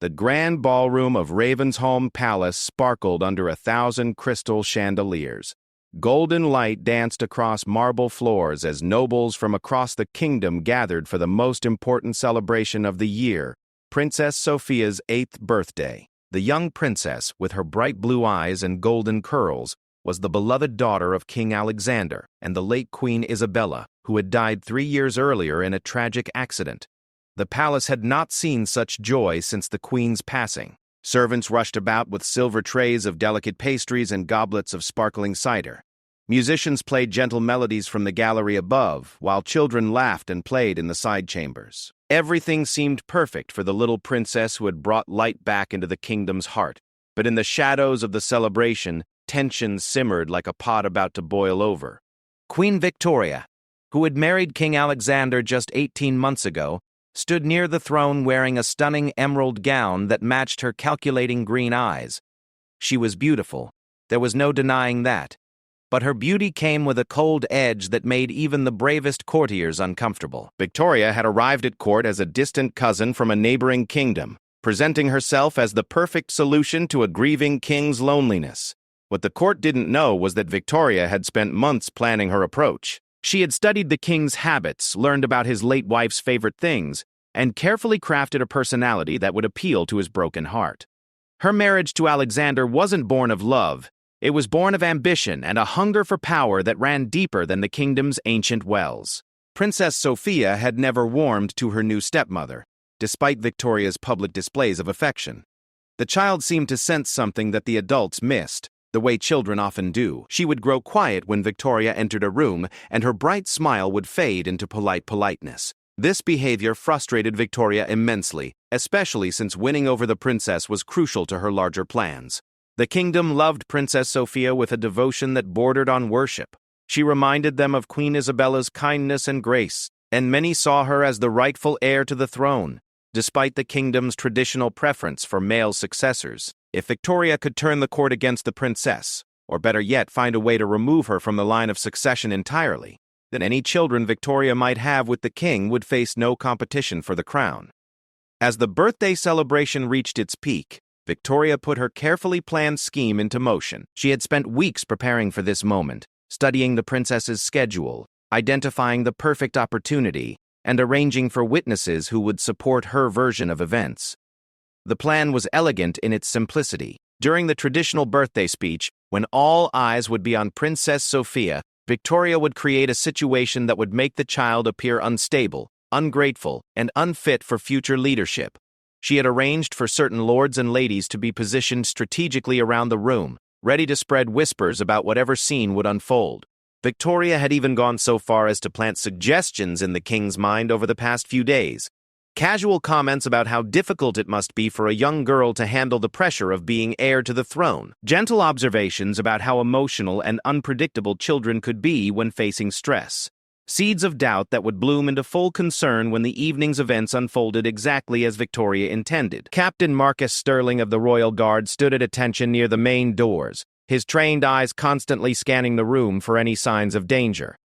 The grand ballroom of Ravensholm Palace sparkled under 1,000 crystal chandeliers. Golden light danced across marble floors as nobles from across the kingdom gathered for the most important celebration of the year, Princess Sophia's 8th birthday. The young princess, with her bright blue eyes and golden curls, was the beloved daughter of King Alexander and the late Queen Isabella, who had died 3 years earlier in a tragic accident. The palace had not seen such joy since the queen's passing. Servants rushed about with silver trays of delicate pastries and goblets of sparkling cider. Musicians played gentle melodies from the gallery above, while children laughed and played in the side chambers. Everything seemed perfect for the little princess who had brought light back into the kingdom's heart. But in the shadows of the celebration, tension simmered like a pot about to boil over. Queen Victoria, who had married King Alexander just 18 months ago, stood near the throne wearing a stunning emerald gown that matched her calculating green eyes. She was beautiful. There was no denying that. But her beauty came with a cold edge that made even the bravest courtiers uncomfortable. Victoria had arrived at court as a distant cousin from a neighboring kingdom, presenting herself as the perfect solution to a grieving king's loneliness. What the court didn't know was that Victoria had spent months planning her approach. She had studied the king's habits, learned about his late wife's favorite things, and carefully crafted a personality that would appeal to his broken heart. Her marriage to Alexander wasn't born of love. It was born of ambition and a hunger for power that ran deeper than the kingdom's ancient wells. Princess Sophia had never warmed to her new stepmother, despite Victoria's public displays of affection. The child seemed to sense something that the adults missed, the way children often do. She would grow quiet when Victoria entered a room, and her bright smile would fade into politeness. This behavior frustrated Victoria immensely, especially since winning over the princess was crucial to her larger plans. The kingdom loved Princess Sophia with a devotion that bordered on worship. She reminded them of Queen Isabella's kindness and grace, and many saw her as the rightful heir to the throne, despite the kingdom's traditional preference for male successors. If Victoria could turn the court against the princess, or better yet, find a way to remove her from the line of succession entirely, then any children Victoria might have with the king would face no competition for the crown. As the birthday celebration reached its peak, Victoria put her carefully planned scheme into motion. She had spent weeks preparing for this moment, studying the princess's schedule, identifying the perfect opportunity, and arranging for witnesses who would support her version of events. The plan was elegant in its simplicity. During the traditional birthday speech, when all eyes would be on Princess Sophia, Victoria would create a situation that would make the child appear unstable, ungrateful, and unfit for future leadership. She had arranged for certain lords and ladies to be positioned strategically around the room, ready to spread whispers about whatever scene would unfold. Victoria had even gone so far as to plant suggestions in the king's mind over the past few days. Casual comments about how difficult it must be for a young girl to handle the pressure of being heir to the throne. Gentle observations about how emotional and unpredictable children could be when facing stress. Seeds of doubt that would bloom into full concern when the evening's events unfolded exactly as Victoria intended. Captain Marcus Sterling of the Royal Guard stood at attention near the main doors, his trained eyes constantly scanning the room for any signs of danger.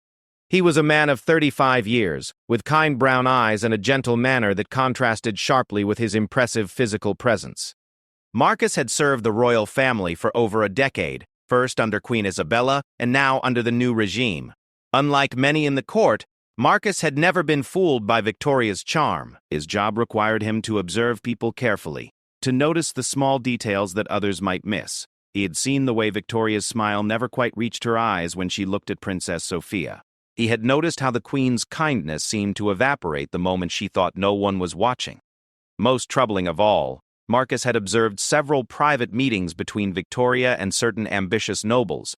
He was a man of 35 years, with kind brown eyes and a gentle manner that contrasted sharply with his impressive physical presence. Marcus had served the royal family for over a decade, first under Queen Isabella and now under the new regime. Unlike many in the court, Marcus had never been fooled by Victoria's charm. His job required him to observe people carefully, to notice the small details that others might miss. He had seen the way Victoria's smile never quite reached her eyes when she looked at Princess Sophia. He had noticed how the queen's kindness seemed to evaporate the moment she thought no one was watching. Most troubling of all, Marcus had observed several private meetings between Victoria and certain ambitious nobles,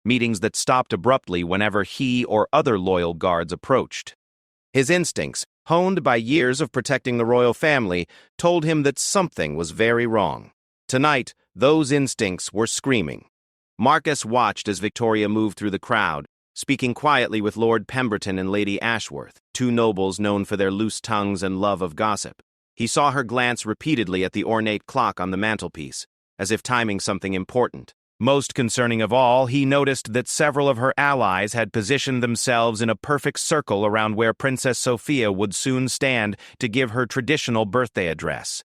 meetings that stopped abruptly whenever he or other loyal guards approached. His instincts, honed by years of protecting the royal family, told him that something was very wrong. Tonight, those instincts were screaming. Marcus watched as Victoria moved through the crowd, speaking quietly with Lord Pemberton and Lady Ashworth, two nobles known for their loose tongues and love of gossip. He saw her glance repeatedly at the ornate clock on the mantelpiece, as if timing something important. Most concerning of all, he noticed that several of her allies had positioned themselves in a perfect circle around where Princess Sophia would soon stand to give her traditional birthday address.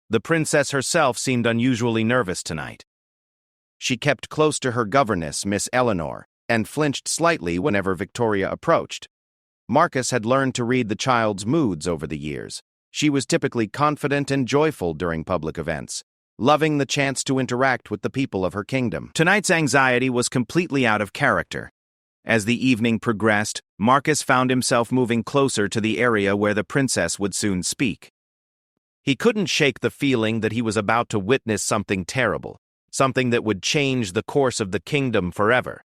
The princess herself seemed unusually nervous tonight. She kept close to her governess, Miss Eleanor, and flinched slightly whenever Victoria approached. Marcus had learned to read the child's moods over the years. She was typically confident and joyful during public events, loving the chance to interact with the people of her kingdom. Tonight's anxiety was completely out of character. As the evening progressed, Marcus found himself moving closer to the area where the princess would soon speak. He couldn't shake the feeling that he was about to witness something terrible, something that would change the course of the kingdom forever.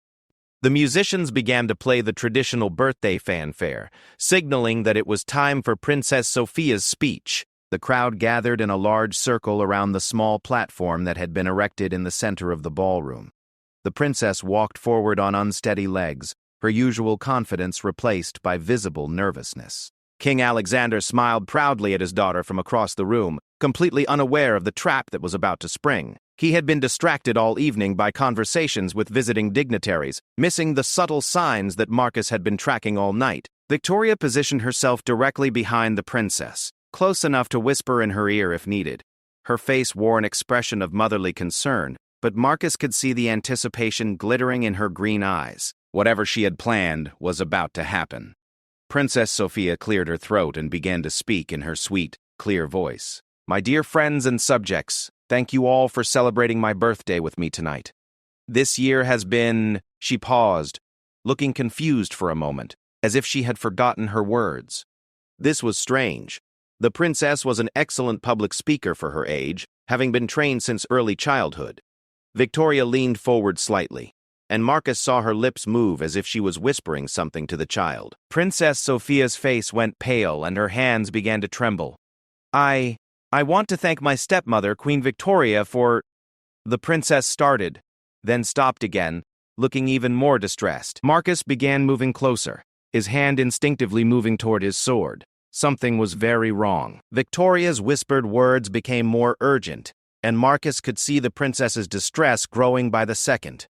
The musicians began to play the traditional birthday fanfare, signaling that it was time for Princess Sophia's speech. The crowd gathered in a large circle around the small platform that had been erected in the center of the ballroom. The princess walked forward on unsteady legs, her usual confidence replaced by visible nervousness. King Alexander smiled proudly at his daughter from across the room, completely unaware of the trap that was about to spring. He had been distracted all evening by conversations with visiting dignitaries, missing the subtle signs that Marcus had been tracking all night. Victoria positioned herself directly behind the princess, close enough to whisper in her ear if needed. Her face wore an expression of motherly concern, but Marcus could see the anticipation glittering in her green eyes. Whatever she had planned was about to happen. Princess Sophia cleared her throat and began to speak in her sweet, clear voice. "My dear friends and subjects, thank you all for celebrating my birthday with me tonight. This year has been..." She paused, looking confused for a moment, as if she had forgotten her words. This was strange. The princess was an excellent public speaker for her age, having been trained since early childhood. Victoria leaned forward slightly, and Marcus saw her lips move as if she was whispering something to the child. Princess Sophia's face went pale and her hands began to tremble. I want to thank my stepmother, Queen Victoria, for..." The princess started, then stopped again, looking even more distressed. Marcus began moving closer, his hand instinctively moving toward his sword. Something was very wrong. Victoria's whispered words became more urgent, and Marcus could see the princess's distress growing by the second.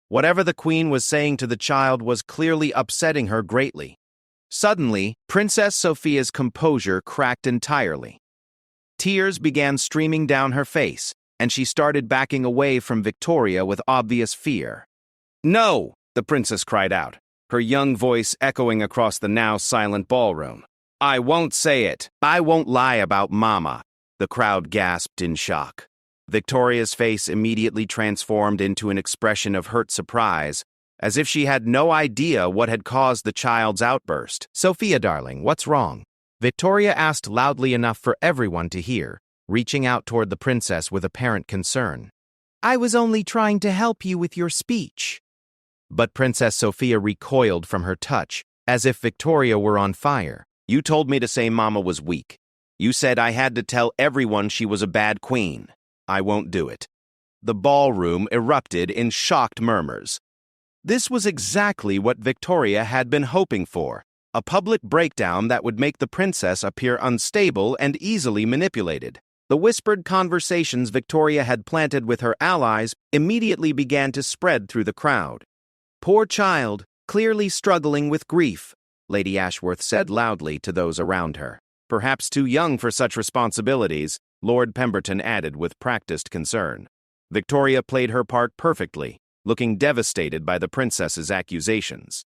Whatever the queen was saying to the child was clearly upsetting her greatly. Suddenly, Princess Sophia's composure cracked entirely. Tears began streaming down her face, and she started backing away from Victoria with obvious fear. "No!" the princess cried out, her young voice echoing across the now silent ballroom. "I won't say it. I won't lie about Mama." The crowd gasped in shock. Victoria's face immediately transformed into an expression of hurt surprise, as if she had no idea what had caused the child's outburst. "Sophia, darling, what's wrong?" Victoria asked loudly enough for everyone to hear, reaching out toward the princess with apparent concern. "I was only trying to help you with your speech." But Princess Sophia recoiled from her touch, as if Victoria were on fire. "You told me to say Mama was weak. You said I had to tell everyone she was a bad queen. I won't do it." The ballroom erupted in shocked murmurs. This was exactly what Victoria had been hoping for, a public breakdown that would make the princess appear unstable and easily manipulated. The whispered conversations Victoria had planted with her allies immediately began to spread through the crowd. "Poor child, clearly struggling with grief," Lady Ashworth said loudly to those around her. "Perhaps too young for such responsibilities," Lord Pemberton added with practiced concern. Victoria played her part perfectly, looking devastated by the princess's accusations.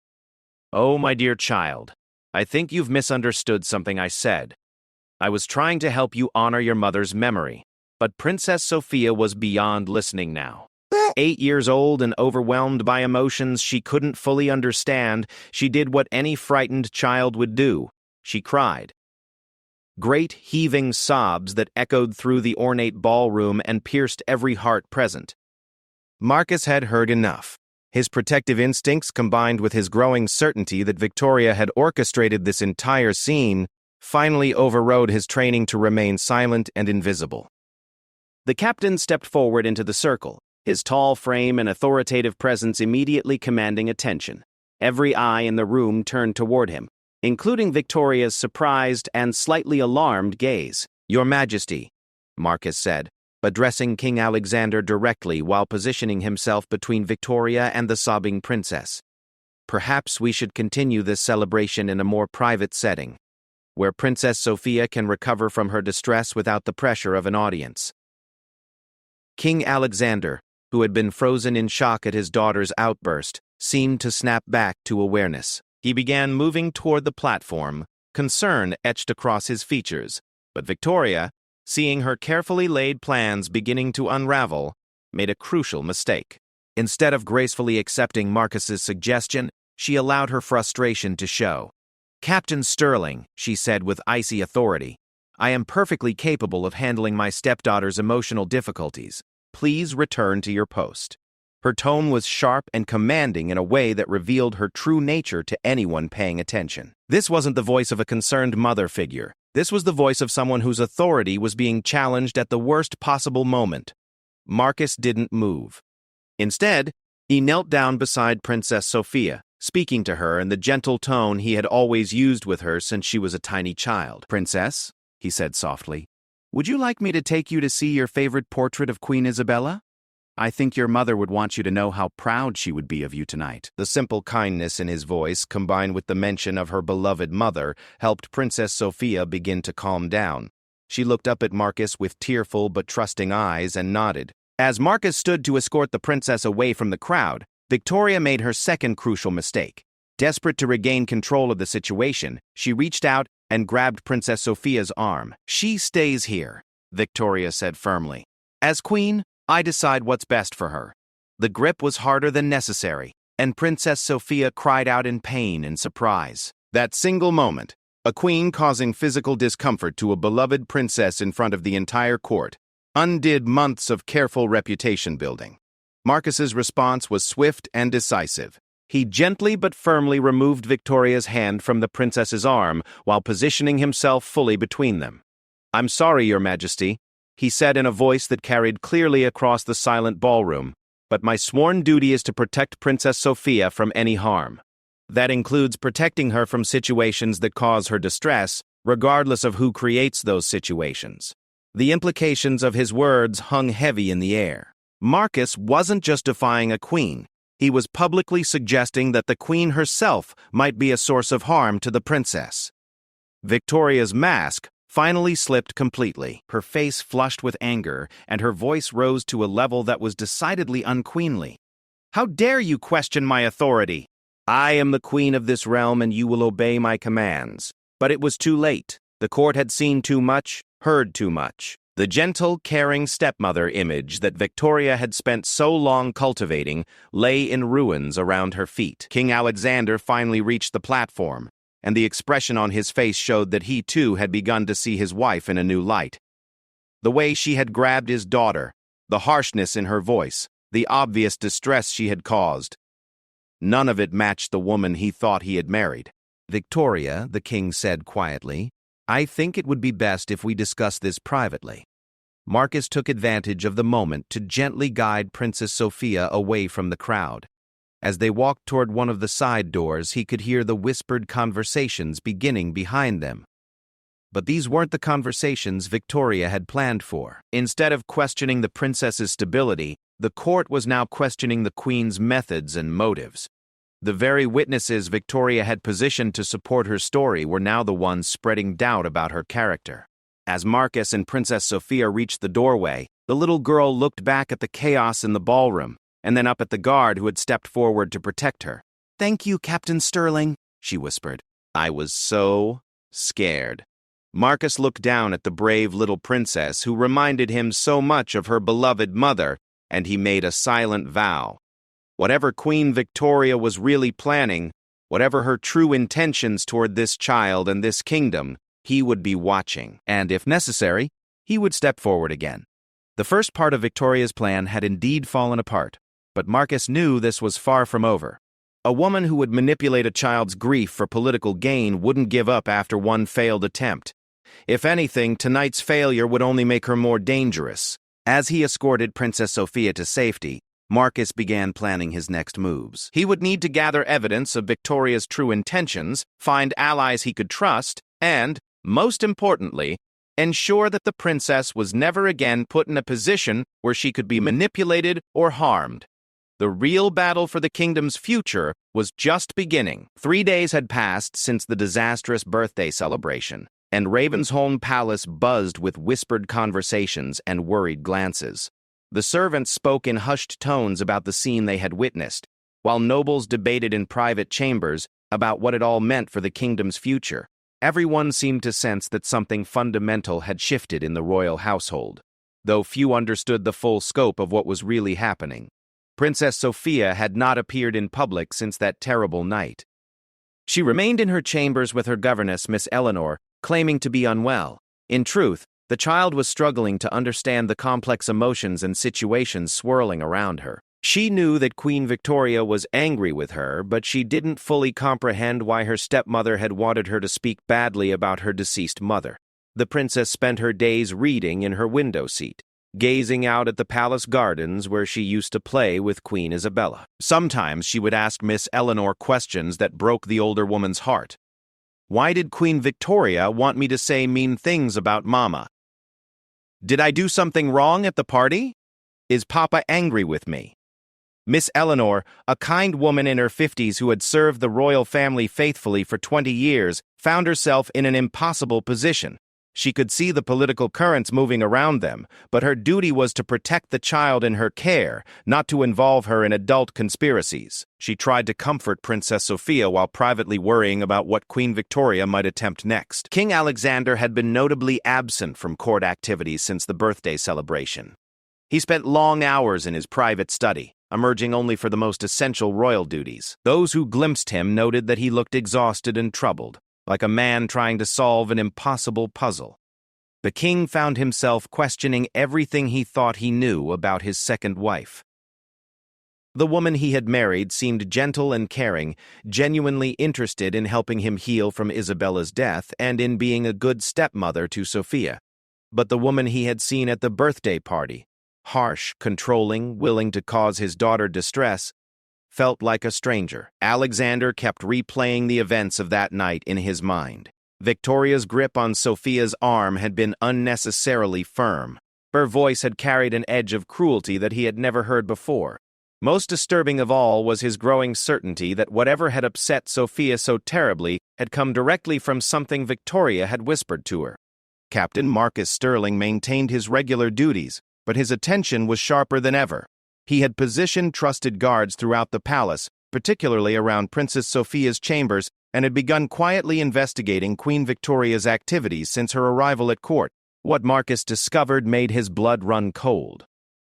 "Oh, my dear child, I think you've misunderstood something I said. I was trying to help you honor your mother's memory, but Princess Sophia was beyond listening now. 8 years old and overwhelmed by emotions she couldn't fully understand, she did what any frightened child would do. She cried. Great heaving sobs that echoed through the ornate ballroom and pierced every heart present. Marcus had heard enough. His protective instincts combined with his growing certainty that Victoria had orchestrated this entire scene finally overrode his training to remain silent and invisible. The captain stepped forward into the circle, his tall frame and authoritative presence immediately commanding attention. Every eye in the room turned toward him, including Victoria's surprised and slightly alarmed gaze. "Your Majesty," Marcus said, addressing King Alexander directly while positioning himself between Victoria and the sobbing princess. "Perhaps we should continue this celebration in a more private setting. where Princess Sophia can recover from her distress without the pressure of an audience. King Alexander, who had been frozen in shock at his daughter's outburst, seemed to snap back to awareness. He began moving toward the platform, concern etched across his features. But Victoria, seeing her carefully laid plans beginning to unravel, made a crucial mistake. Instead of gracefully accepting Marcus's suggestion, she allowed her frustration to show. "Captain Sterling," she said with icy authority, "I am perfectly capable of handling my stepdaughter's emotional difficulties. Please return to your post." Her tone was sharp and commanding in a way that revealed her true nature to anyone paying attention. This wasn't the voice of a concerned mother figure. This was the voice of someone whose authority was being challenged at the worst possible moment. Marcus didn't move. Instead, he knelt down beside Princess Sophia, speaking to her in the gentle tone he had always used with her since she was a tiny child. "Princess," he said softly, "would you like me to take you to see your favorite portrait of Queen Isabella? I think your mother would want you to know how proud she would be of you tonight." The simple kindness in his voice, combined with the mention of her beloved mother, helped Princess Sophia begin to calm down. She looked up at Marcus with tearful but trusting eyes and nodded. As Marcus stood to escort the princess away from the crowd, Victoria made her second crucial mistake. Desperate to regain control of the situation, she reached out and grabbed Princess Sophia's arm. "She stays here," Victoria said firmly. "As queen, I decide what's best for her." The grip was harder than necessary, and Princess Sophia cried out in pain and surprise. That single moment, a queen causing physical discomfort to a beloved princess in front of the entire court, undid months of careful reputation building. Marcus's response was swift and decisive. He gently but firmly removed Victoria's hand from the princess's arm while positioning himself fully between them. "I'm sorry, Your Majesty," he said in a voice that carried clearly across the silent ballroom, "but my sworn duty is to protect Princess Sophia from any harm. That includes protecting her from situations that cause her distress, regardless of who creates those situations." The implications of his words hung heavy in the air. Marcus wasn't just defying a queen. He was publicly suggesting that the queen herself might be a source of harm to the princess. Victoria's mask finally slipped completely. Her face flushed with anger, and her voice rose to a level that was decidedly unqueenly. "How dare you question my authority? I am the queen of this realm, and you will obey my commands." But it was too late. The court had seen too much, heard too much. The gentle, caring stepmother image that Victoria had spent so long cultivating lay in ruins around her feet. King Alexander finally reached the platform, and the expression on his face showed that he too had begun to see his wife in a new light. The way she had grabbed his daughter, the harshness in her voice, the obvious distress she had caused. None of it matched the woman he thought he had married. "Victoria," the king said quietly, "I think it would be best if we discuss this privately." Marcus took advantage of the moment to gently guide Princess Sophia away from the crowd. As they walked toward one of the side doors, he could hear the whispered conversations beginning behind them. But these weren't the conversations Victoria had planned for. Instead of questioning the princess's stability, the court was now questioning the queen's methods and motives. The very witnesses Victoria had positioned to support her story were now the ones spreading doubt about her character. As Marcus and Princess Sophia reached the doorway, the little girl looked back at the chaos in the ballroom, and then up at the guard who had stepped forward to protect her. "Thank you, Captain Sterling," she whispered. "I was so scared." Marcus looked down at the brave little princess who reminded him so much of her beloved mother, and he made a silent vow. Whatever Queen Victoria was really planning, whatever her true intentions toward this child and this kingdom, he would be watching, and if necessary, he would step forward again. The first part of Victoria's plan had indeed fallen apart, but Marcus knew this was far from over. A woman who would manipulate a child's grief for political gain wouldn't give up after one failed attempt. If anything, tonight's failure would only make her more dangerous. As he escorted Princess Sophia to safety, Marcus began planning his next moves. He would need to gather evidence of Victoria's true intentions, find allies he could trust, and, most importantly, ensure that the princess was never again put in a position where she could be manipulated or harmed. The real battle for the kingdom's future was just beginning. 3 days had passed since the disastrous birthday celebration, and Ravensholm Palace buzzed with whispered conversations and worried glances. The servants spoke in hushed tones about the scene they had witnessed, while nobles debated in private chambers about what it all meant for the kingdom's future. Everyone seemed to sense that something fundamental had shifted in the royal household, though few understood the full scope of what was really happening. Princess Sophia had not appeared in public since that terrible night. She remained in her chambers with her governess, Miss Eleanor, claiming to be unwell. In truth, the child was struggling to understand the complex emotions and situations swirling around her. She knew that Queen Victoria was angry with her, but she didn't fully comprehend why her stepmother had wanted her to speak badly about her deceased mother. The princess spent her days reading in her window seat, gazing out at the palace gardens where she used to play with Queen Isabella. Sometimes she would ask Miss Eleanor questions that broke the older woman's heart. Why did Queen Victoria want me to say mean things about Mama? Did I do something wrong at the party? Is Papa angry with me? Miss Eleanor, a kind woman in her 50s who had served the royal family faithfully for 20 years, found herself in an impossible position. She could see the political currents moving around them, but her duty was to protect the child in her care, not to involve her in adult conspiracies. She tried to comfort Princess Sophia while privately worrying about what Queen Victoria might attempt next. King Alexander had been notably absent from court activities since the birthday celebration. He spent long hours in his private study, emerging only for the most essential royal duties. Those who glimpsed him noted that he looked exhausted and troubled, like a man trying to solve an impossible puzzle. The king found himself questioning everything he thought he knew about his second wife. The woman he had married seemed gentle and caring, genuinely interested in helping him heal from Isabella's death and in being a good stepmother to Sophia. But the woman he had seen at the birthday party, harsh, controlling, willing to cause his daughter distress, felt like a stranger. Alexander kept replaying the events of that night in his mind. Victoria's grip on Sophia's arm had been unnecessarily firm. Her voice had carried an edge of cruelty that he had never heard before. Most disturbing of all was his growing certainty that whatever had upset Sophia so terribly had come directly from something Victoria had whispered to her. Captain Marcus Sterling maintained his regular duties, but his attention was sharper than ever. He had positioned trusted guards throughout the palace, particularly around Princess Sophia's chambers, and had begun quietly investigating Queen Victoria's activities since her arrival at court. What Marcus discovered made his blood run cold.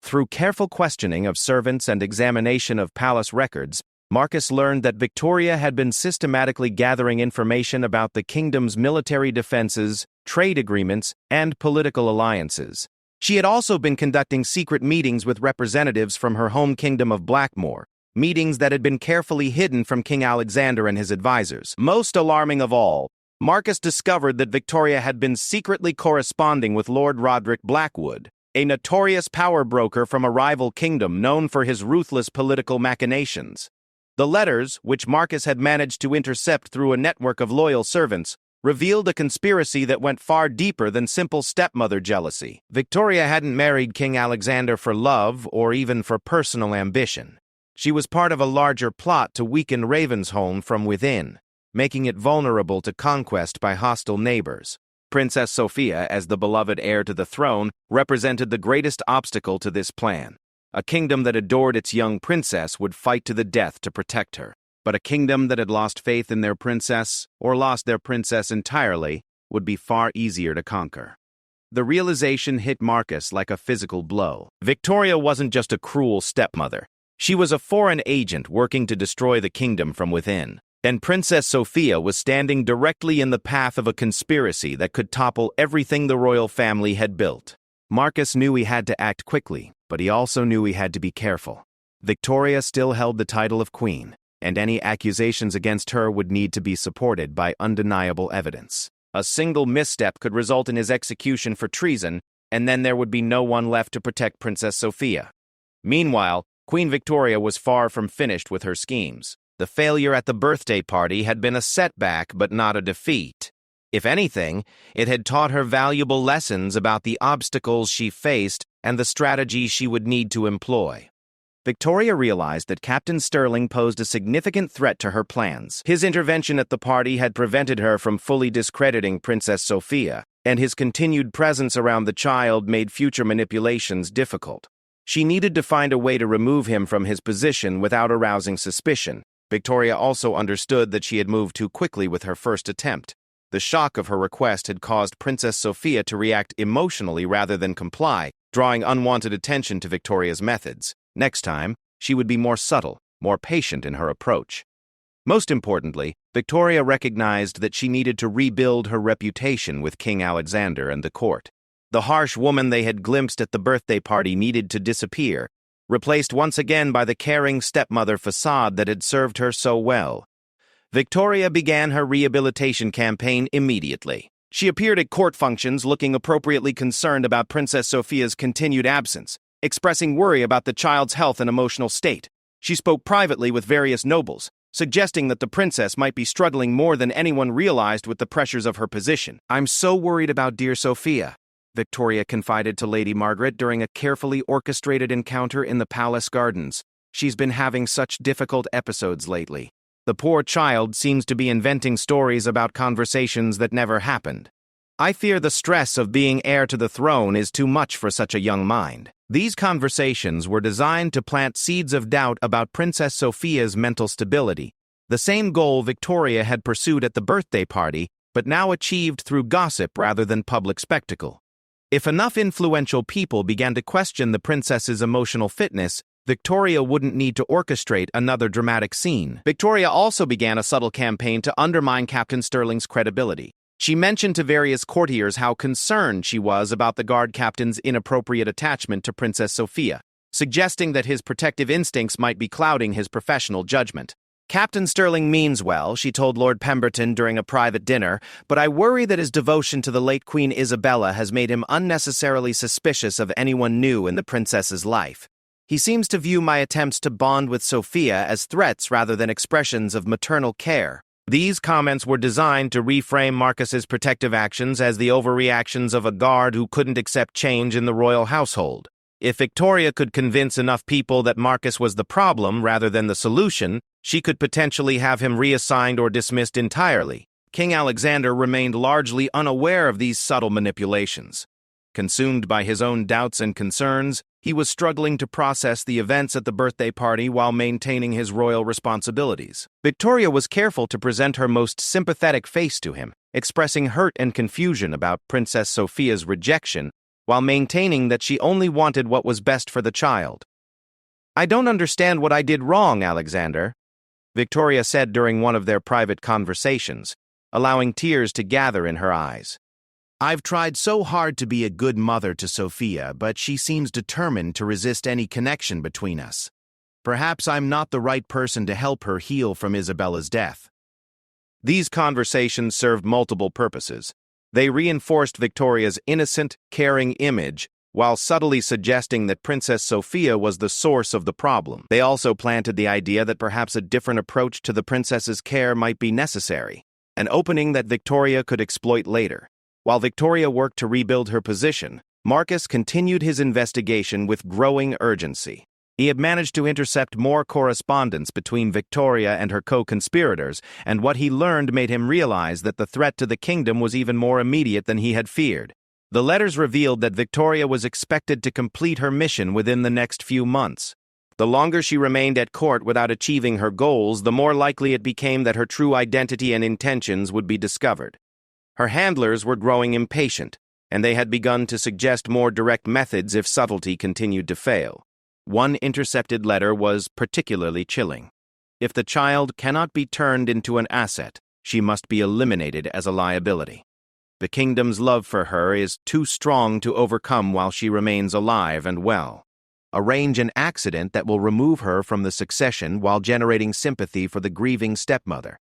Through careful questioning of servants and examination of palace records, Marcus learned that Victoria had been systematically gathering information about the kingdom's military defenses, trade agreements, and political alliances. She had also been conducting secret meetings with representatives from her home kingdom of Blackmore, meetings that had been carefully hidden from King Alexander and his advisors. Most alarming of all, Marcus discovered that Victoria had been secretly corresponding with Lord Roderick Blackwood, a notorious power broker from a rival kingdom known for his ruthless political machinations. The letters, which Marcus had managed to intercept through a network of loyal servants, revealed a conspiracy that went far deeper than simple stepmother jealousy. Victoria hadn't married King Alexander for love or even for personal ambition. She was part of a larger plot to weaken Ravensholm from within, making it vulnerable to conquest by hostile neighbors. Princess Sophia, as the beloved heir to the throne, represented the greatest obstacle to this plan. A kingdom that adored its young princess would fight to the death to protect her. But a kingdom that had lost faith in their princess, or lost their princess entirely, would be far easier to conquer. The realization hit Marcus like a physical blow. Victoria wasn't just a cruel stepmother. She was a foreign agent working to destroy the kingdom from within. And Princess Sophia was standing directly in the path of a conspiracy that could topple everything the royal family had built. Marcus knew he had to act quickly, but he also knew he had to be careful. Victoria still held the title of queen, and any accusations against her would need to be supported by undeniable evidence. A single misstep could result in his execution for treason, and then there would be no one left to protect Princess Sophia. Meanwhile, Queen Victoria was far from finished with her schemes. The failure at the birthday party had been a setback but not a defeat. If anything, it had taught her valuable lessons about the obstacles she faced and the strategies she would need to employ. Victoria realized that Captain Sterling posed a significant threat to her plans. His intervention at the party had prevented her from fully discrediting Princess Sophia, and his continued presence around the child made future manipulations difficult. She needed to find a way to remove him from his position without arousing suspicion. Victoria also understood that she had moved too quickly with her first attempt. The shock of her request had caused Princess Sophia to react emotionally rather than comply, drawing unwanted attention to Victoria's methods. Next time, she would be more subtle, more patient in her approach. Most importantly, Victoria recognized that she needed to rebuild her reputation with King Alexander and the court. The harsh woman they had glimpsed at the birthday party needed to disappear, replaced once again by the caring stepmother facade that had served her so well. Victoria began her rehabilitation campaign immediately. She appeared at court functions looking appropriately concerned about Princess Sophia's continued absence, expressing worry about the child's health and emotional state. She spoke privately with various nobles, suggesting that the princess might be struggling more than anyone realized with the pressures of her position. "I'm so worried about dear Sophia," Victoria confided to Lady Margaret during a carefully orchestrated encounter in the palace gardens. "She's been having such difficult episodes lately. The poor child seems to be inventing stories about conversations that never happened. I fear the stress of being heir to the throne is too much for such a young mind." These conversations were designed to plant seeds of doubt about Princess Sophia's mental stability, the same goal Victoria had pursued at the birthday party, but now achieved through gossip rather than public spectacle. If enough influential people began to question the princess's emotional fitness, Victoria wouldn't need to orchestrate another dramatic scene. Victoria also began a subtle campaign to undermine Captain Sterling's credibility. She mentioned to various courtiers how concerned she was about the guard captain's inappropriate attachment to Princess Sophia, suggesting that his protective instincts might be clouding his professional judgment. "Captain Sterling means well," she told Lord Pemberton during a private dinner, "but I worry that his devotion to the late Queen Isabella has made him unnecessarily suspicious of anyone new in the princess's life. He seems to view my attempts to bond with Sophia as threats rather than expressions of maternal care." These comments were designed to reframe Marcus's protective actions as the overreactions of a guard who couldn't accept change in the royal household. If Victoria could convince enough people that Marcus was the problem rather than the solution, she could potentially have him reassigned or dismissed entirely. King Alexander remained largely unaware of these subtle manipulations. Consumed by his own doubts and concerns, he was struggling to process the events at the birthday party while maintaining his royal responsibilities. Victoria was careful to present her most sympathetic face to him, expressing hurt and confusion about Princess Sophia's rejection, while maintaining that she only wanted what was best for the child. "I don't understand what I did wrong, Alexander," Victoria said during one of their private conversations, allowing tears to gather in her eyes. "I've tried so hard to be a good mother to Sophia, but she seems determined to resist any connection between us. Perhaps I'm not the right person to help her heal from Isabella's death." These conversations served multiple purposes. They reinforced Victoria's innocent, caring image, while subtly suggesting that Princess Sophia was the source of the problem. They also planted the idea that perhaps a different approach to the princess's care might be necessary, an opening that Victoria could exploit later. While Victoria worked to rebuild her position, Marcus continued his investigation with growing urgency. He had managed to intercept more correspondence between Victoria and her co-conspirators, and what he learned made him realize that the threat to the kingdom was even more immediate than he had feared. The letters revealed that Victoria was expected to complete her mission within the next few months. The longer she remained at court without achieving her goals, the more likely it became that her true identity and intentions would be discovered. Her handlers were growing impatient, and they had begun to suggest more direct methods if subtlety continued to fail. One intercepted letter was particularly chilling. "If the child cannot be turned into an asset, she must be eliminated as a liability. The kingdom's love for her is too strong to overcome while she remains alive and well. Arrange an accident that will remove her from the succession while generating sympathy for the grieving stepmother."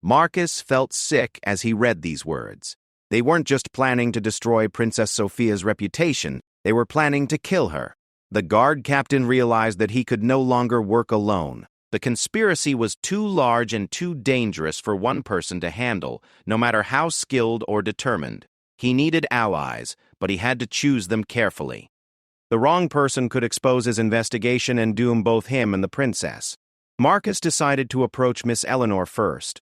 Marcus felt sick as he read these words. They weren't just planning to destroy Princess Sophia's reputation, they were planning to kill her. The guard captain realized that he could no longer work alone. The conspiracy was too large and too dangerous for one person to handle, no matter how skilled or determined. He needed allies, but he had to choose them carefully. The wrong person could expose his investigation and doom both him and the princess. Marcus decided to approach Miss Eleanor first.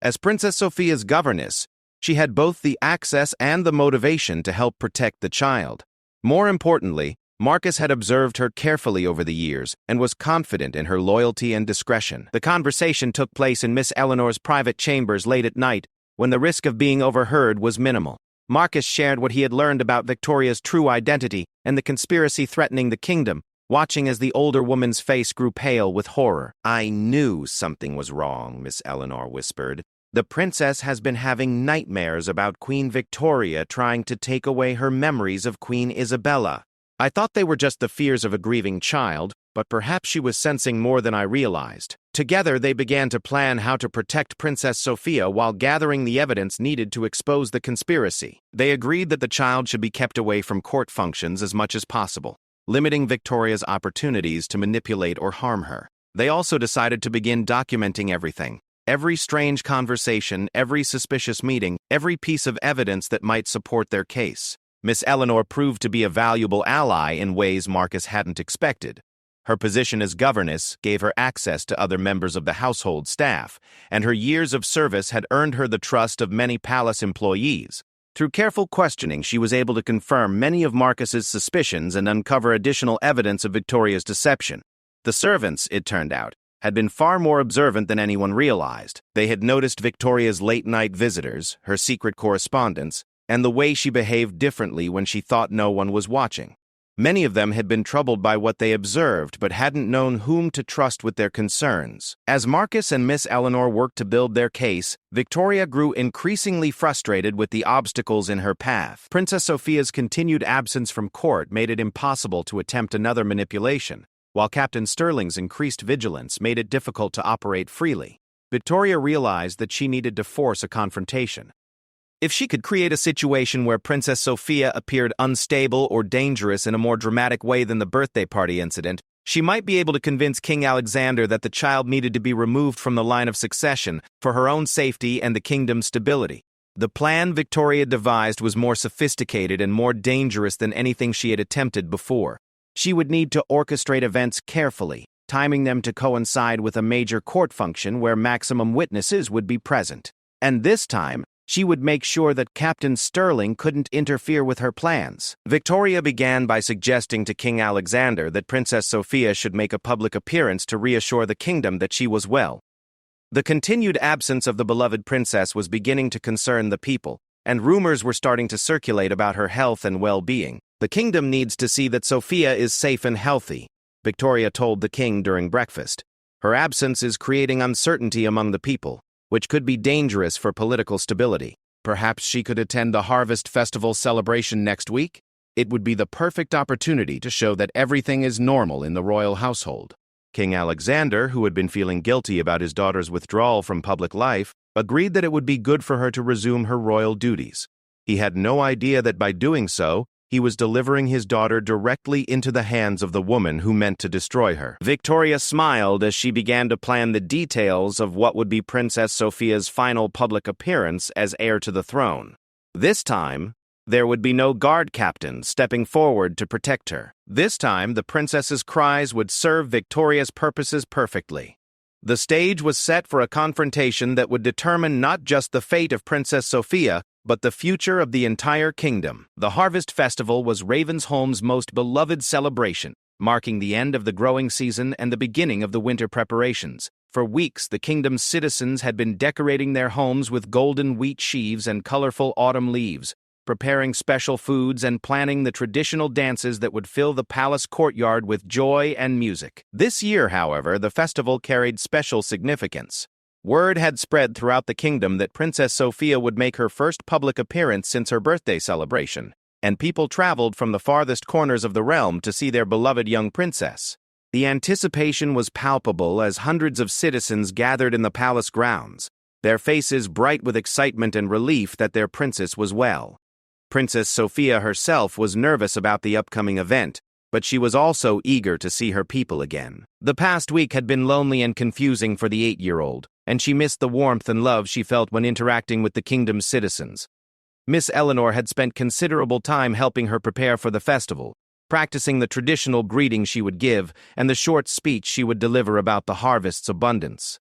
As Princess Sophia's governess, she had both the access and the motivation to help protect the child. More importantly, Marcus had observed her carefully over the years and was confident in her loyalty and discretion. The conversation took place in Miss Eleanor's private chambers late at night, when the risk of being overheard was minimal. Marcus shared what he had learned about Victoria's true identity and the conspiracy threatening the kingdom, watching as the older woman's face grew pale with horror. "I knew something was wrong," Miss Eleanor whispered. "The princess has been having nightmares about Queen Victoria trying to take away her memories of Queen Isabella. I thought they were just the fears of a grieving child, but perhaps she was sensing more than I realized." Together, they began to plan how to protect Princess Sophia while gathering the evidence needed to expose the conspiracy. They agreed that the child should be kept away from court functions as much as possible, limiting Victoria's opportunities to manipulate or harm her. They also decided to begin documenting everything. Every strange conversation, every suspicious meeting, every piece of evidence that might support their case. Miss Eleanor proved to be a valuable ally in ways Marcus hadn't expected. Her position as governess gave her access to other members of the household staff, and her years of service had earned her the trust of many palace employees. Through careful questioning, she was able to confirm many of Marcus's suspicions and uncover additional evidence of Victoria's deception. The servants, it turned out, had been far more observant than anyone realized. They had noticed Victoria's late-night visitors, her secret correspondence, and the way she behaved differently when she thought no one was watching. Many of them had been troubled by what they observed but hadn't known whom to trust with their concerns. As Marcus and Miss Eleanor worked to build their case, Victoria grew increasingly frustrated with the obstacles in her path. Princess Sophia's continued absence from court made it impossible to attempt another manipulation, while Captain Sterling's increased vigilance made it difficult to operate freely. Victoria realized that she needed to force a confrontation. If she could create a situation where Princess Sophia appeared unstable or dangerous in a more dramatic way than the birthday party incident, she might be able to convince King Alexander that the child needed to be removed from the line of succession for her own safety and the kingdom's stability. The plan Victoria devised was more sophisticated and more dangerous than anything she had attempted before. She would need to orchestrate events carefully, timing them to coincide with a major court function where maximum witnesses would be present. And this time, she would make sure that Captain Sterling couldn't interfere with her plans. Victoria began by suggesting to King Alexander that Princess Sophia should make a public appearance to reassure the kingdom that she was well. The continued absence of the beloved princess was beginning to concern the people, and rumors were starting to circulate about her health and well-being. "The kingdom needs to see that Sophia is safe and healthy," Victoria told the king during breakfast. "Her absence is creating uncertainty among the people, which could be dangerous for political stability. Perhaps she could attend the Harvest Festival celebration next week? It would be the perfect opportunity to show that everything is normal in the royal household." King Alexander, who had been feeling guilty about his daughter's withdrawal from public life, agreed that it would be good for her to resume her royal duties. He had no idea that by doing so, he was delivering his daughter directly into the hands of the woman who meant to destroy her. Victoria smiled as she began to plan the details of what would be Princess Sophia's final public appearance as heir to the throne. This time, there would be no guard captain stepping forward to protect her. This time, the princess's cries would serve Victoria's purposes perfectly. The stage was set for a confrontation that would determine not just the fate of Princess Sophia, but the future of the entire kingdom. The Harvest Festival was Ravensholm's most beloved celebration, marking the end of the growing season and the beginning of the winter preparations. For weeks, the kingdom's citizens had been decorating their homes with golden wheat sheaves and colorful autumn leaves, preparing special foods and planning the traditional dances that would fill the palace courtyard with joy and music. This year, however, the festival carried special significance. Word had spread throughout the kingdom that Princess Sophia would make her first public appearance since her birthday celebration, and people traveled from the farthest corners of the realm to see their beloved young princess. The anticipation was palpable as hundreds of citizens gathered in the palace grounds, their faces bright with excitement and relief that their princess was well. Princess Sophia herself was nervous about the upcoming event, but she was also eager to see her people again. The past week had been lonely and confusing for the 8-year-old, and she missed the warmth and love she felt when interacting with the kingdom's citizens. Miss Eleanor had spent considerable time helping her prepare for the festival, practicing the traditional greeting she would give and the short speech she would deliver about the harvest's abundance.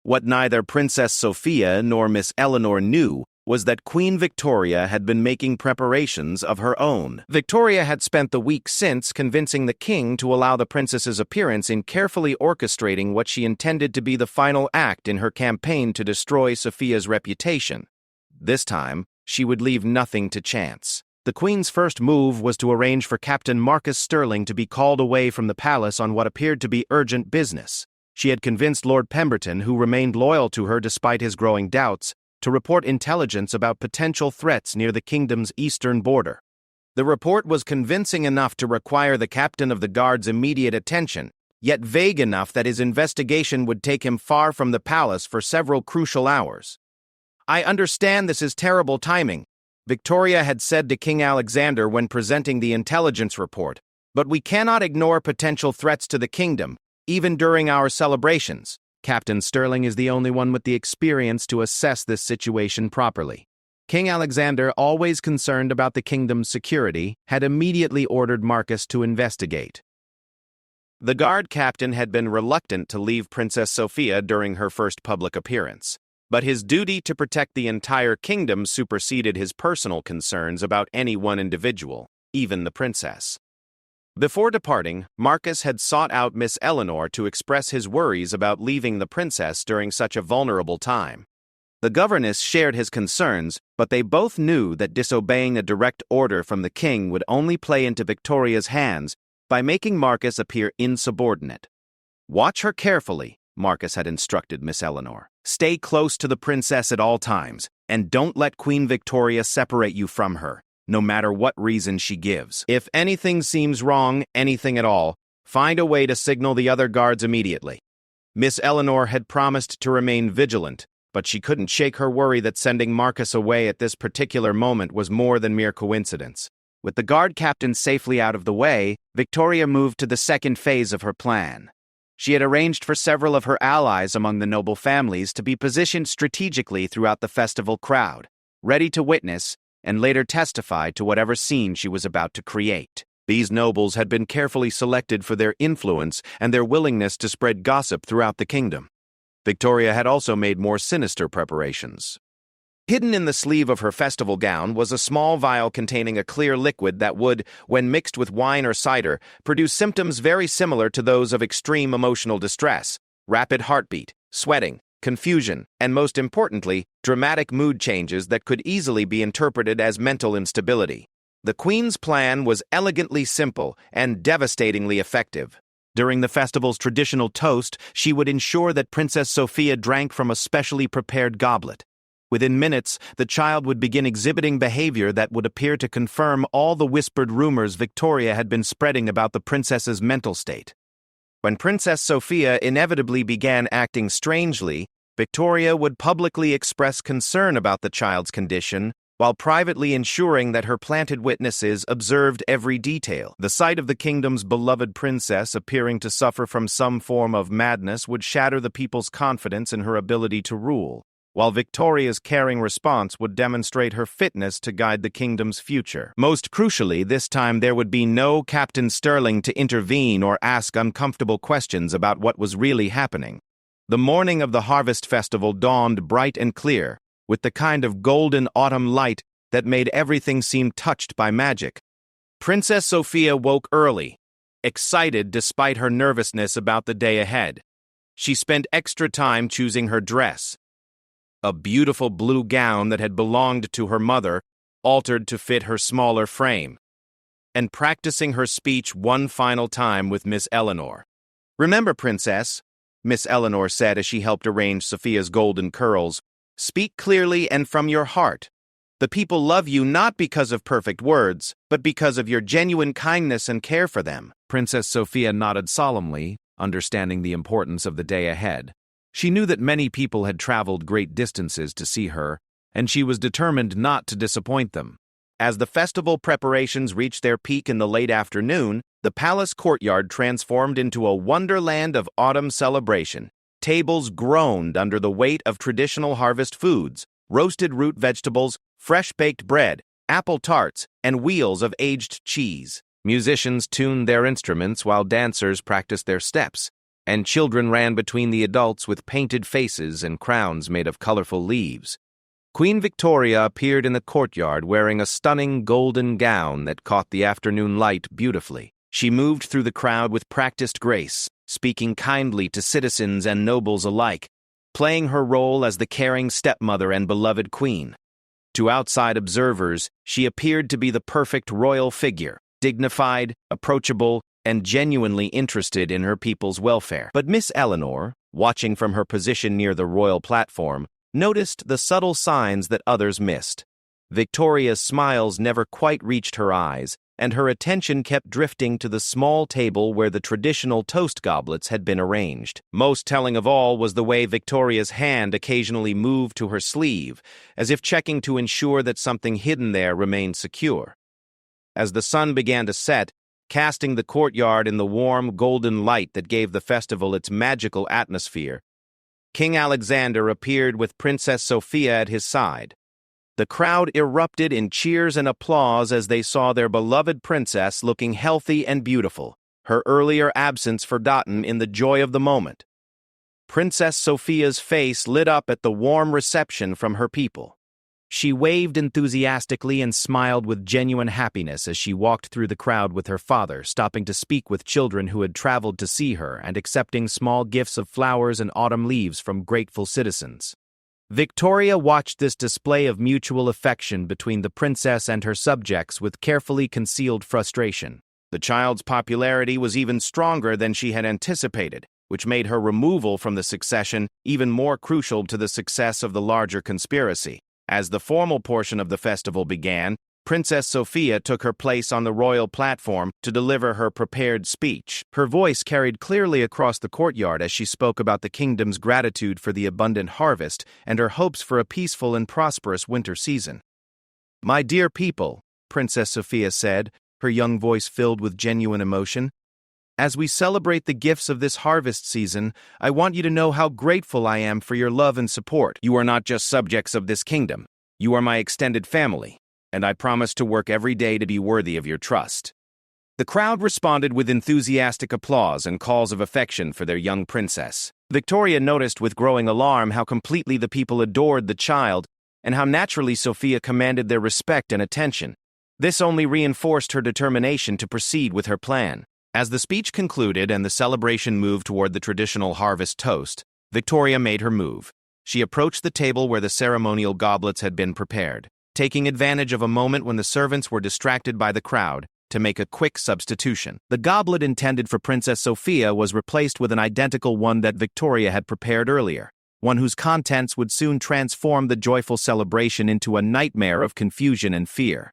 What neither Princess Sophia nor Miss Eleanor knew was that Queen Victoria had been making preparations of her own. Victoria had spent the week since convincing the king to allow the princess's appearance in carefully orchestrating what she intended to be the final act in her campaign to destroy Sophia's reputation. This time, she would leave nothing to chance. The Queen's first move was to arrange for Captain Marcus Stirling to be called away from the palace on what appeared to be urgent business. She had convinced Lord Pemberton, who remained loyal to her despite his growing doubts, to report intelligence about potential threats near the kingdom's eastern border. The report was convincing enough to require the captain of the guard's immediate attention, yet vague enough that his investigation would take him far from the palace for several crucial hours. "I understand this is terrible timing," Victoria had said to King Alexander when presenting the intelligence report, "but we cannot ignore potential threats to the kingdom, even during our celebrations." Captain Stirling is the only one with the experience to assess this situation properly. King Alexander, always concerned about the kingdom's security, had immediately ordered Marcus to investigate. The guard captain had been reluctant to leave Princess Sophia during her first public appearance, but his duty to protect the entire kingdom superseded his personal concerns about any one individual, even the princess. Before departing, Marcus had sought out Miss Eleanor to express his worries about leaving the princess during such a vulnerable time. The governess shared his concerns, but they both knew that disobeying a direct order from the king would only play into Victoria's hands by making Marcus appear insubordinate. "Watch her carefully," Marcus had instructed Miss Eleanor. "Stay close to the princess at all times, and don't let Queen Victoria separate you from her, no matter what reason she gives. If anything seems wrong, anything at all, find a way to signal the other guards immediately." Miss Eleanor had promised to remain vigilant, but she couldn't shake her worry that sending Marcus away at this particular moment was more than mere coincidence. With the guard captain safely out of the way, Victoria moved to the second phase of her plan. She had arranged for several of her allies among the noble families to be positioned strategically throughout the festival crowd, ready to witness and later testify to whatever scene she was about to create. These nobles had been carefully selected for their influence and their willingness to spread gossip throughout the kingdom. Victoria had also made more sinister preparations. Hidden in the sleeve of her festival gown was a small vial containing a clear liquid that would, when mixed with wine or cider, produce symptoms very similar to those of extreme emotional distress: rapid heartbeat, sweating, confusion, and most importantly, dramatic mood changes that could easily be interpreted as mental instability. The Queen's plan was elegantly simple and devastatingly effective. During the festival's traditional toast, she would ensure that Princess Sophia drank from a specially prepared goblet. Within minutes, the child would begin exhibiting behavior that would appear to confirm all the whispered rumors Victoria had been spreading about the princess's mental state. When Princess Sophia inevitably began acting strangely, Victoria would publicly express concern about the child's condition, while privately ensuring that her planted witnesses observed every detail. The sight of the kingdom's beloved princess appearing to suffer from some form of madness would shatter the people's confidence in her ability to rule, while Victoria's caring response would demonstrate her fitness to guide the kingdom's future. Most crucially, this time there would be no Captain Stirling to intervene or ask uncomfortable questions about what was really happening. The morning of the harvest festival dawned bright and clear, with the kind of golden autumn light that made everything seem touched by magic. Princess Sophia woke early, excited despite her nervousness about the day ahead. She spent extra time choosing her dress, a beautiful blue gown that had belonged to her mother, altered to fit her smaller frame, and practicing her speech one final time with Miss Eleanor. "Remember, Princess," Miss Eleanor said as she helped arrange Sophia's golden curls, "speak clearly and from your heart. The people love you not because of perfect words, but because of your genuine kindness and care for them." Princess Sophia nodded solemnly, understanding the importance of the day ahead. She knew that many people had traveled great distances to see her, and she was determined not to disappoint them. As the festival preparations reached their peak in the late afternoon, the palace courtyard transformed into a wonderland of autumn celebration. Tables groaned under the weight of traditional harvest foods, roasted root vegetables, fresh baked bread, apple tarts, and wheels of aged cheese. Musicians tuned their instruments while dancers practiced their steps, and children ran between the adults with painted faces and crowns made of colorful leaves. Queen Victoria appeared in the courtyard wearing a stunning golden gown that caught the afternoon light beautifully. She moved through the crowd with practiced grace, speaking kindly to citizens and nobles alike, playing her role as the caring stepmother and beloved queen. To outside observers, she appeared to be the perfect royal figure, dignified, approachable, and genuinely interested in her people's welfare. But Miss Eleanor, watching from her position near the royal platform, noticed the subtle signs that others missed. Victoria's smiles never quite reached her eyes, and her attention kept drifting to the small table where the traditional toast goblets had been arranged. Most telling of all was the way Victoria's hand occasionally moved to her sleeve, as if checking to ensure that something hidden there remained secure. As the sun began to set, casting the courtyard in the warm, golden light that gave the festival its magical atmosphere, King Alexander appeared with Princess Sophia at his side. The crowd erupted in cheers and applause as they saw their beloved princess looking healthy and beautiful, her earlier absence forgotten in the joy of the moment. Princess Sophia's face lit up at the warm reception from her people. She waved enthusiastically and smiled with genuine happiness as she walked through the crowd with her father, stopping to speak with children who had traveled to see her and accepting small gifts of flowers and autumn leaves from grateful citizens. Victoria watched this display of mutual affection between the princess and her subjects with carefully concealed frustration. The child's popularity was even stronger than she had anticipated, which made her removal from the succession even more crucial to the success of the larger conspiracy. As the formal portion of the festival began, Princess Sophia took her place on the royal platform to deliver her prepared speech. Her voice carried clearly across the courtyard as she spoke about the kingdom's gratitude for the abundant harvest and her hopes for a peaceful and prosperous winter season. "My dear people," Princess Sophia said, her young voice filled with genuine emotion, "as we celebrate the gifts of this harvest season, I want you to know how grateful I am for your love and support. You are not just subjects of this kingdom. You are my extended family, and I promise to work every day to be worthy of your trust." The crowd responded with enthusiastic applause and calls of affection for their young princess. Victoria noticed with growing alarm how completely the people adored the child and how naturally Sophia commanded their respect and attention. This only reinforced her determination to proceed with her plan. As the speech concluded and the celebration moved toward the traditional harvest toast, Victoria made her move. She approached the table where the ceremonial goblets had been prepared, taking advantage of a moment when the servants were distracted by the crowd to make a quick substitution. The goblet intended for Princess Sophia was replaced with an identical one that Victoria had prepared earlier, one whose contents would soon transform the joyful celebration into a nightmare of confusion and fear.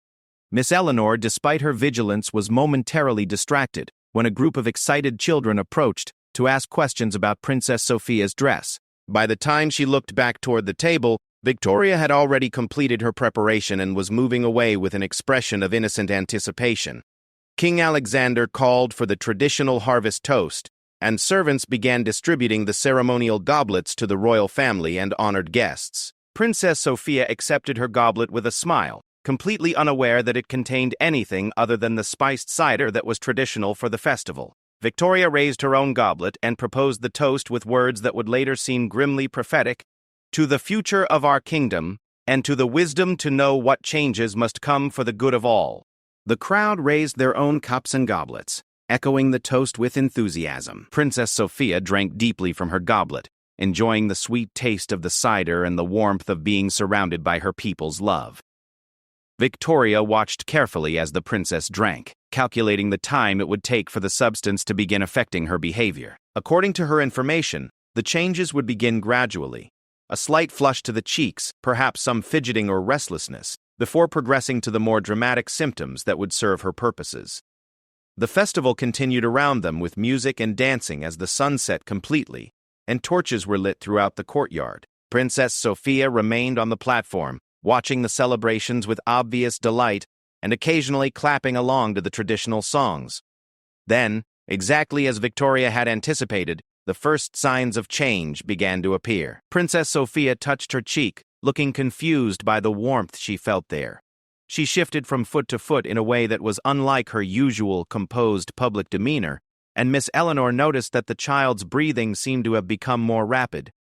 Miss Eleanor, despite her vigilance, was momentarily distracted when a group of excited children approached to ask questions about Princess Sophia's dress. By the time she looked back toward the table, Victoria had already completed her preparation and was moving away with an expression of innocent anticipation. King Alexander called for the traditional harvest toast, and servants began distributing the ceremonial goblets to the royal family and honored guests. Princess Sophia accepted her goblet with a smile, completely unaware that it contained anything other than the spiced cider that was traditional for the festival. Victoria raised her own goblet and proposed the toast with words that would later seem grimly prophetic: "To the future of our kingdom, and to the wisdom to know what changes must come for the good of all." The crowd raised their own cups and goblets, echoing the toast with enthusiasm. Princess Sophia drank deeply from her goblet, enjoying the sweet taste of the cider and the warmth of being surrounded by her people's love. Victoria watched carefully as the princess drank, calculating the time it would take for the substance to begin affecting her behavior. According to her information, the changes would begin gradually. A slight flush to the cheeks, perhaps some fidgeting or restlessness, before progressing to the more dramatic symptoms that would serve her purposes. The festival continued around them with music and dancing as the sun set completely, and torches were lit throughout the courtyard. Princess Sophia remained on the platform, watching the celebrations with obvious delight and occasionally clapping along to the traditional songs. Then, exactly as Victoria had anticipated, the first signs of change began to appear. Princess Sophia touched her cheek, looking confused by the warmth she felt there. She shifted from foot to foot in a way that was unlike her usual composed public demeanor, and Miss Eleanor noticed that the child's breathing seemed to have become more rapid.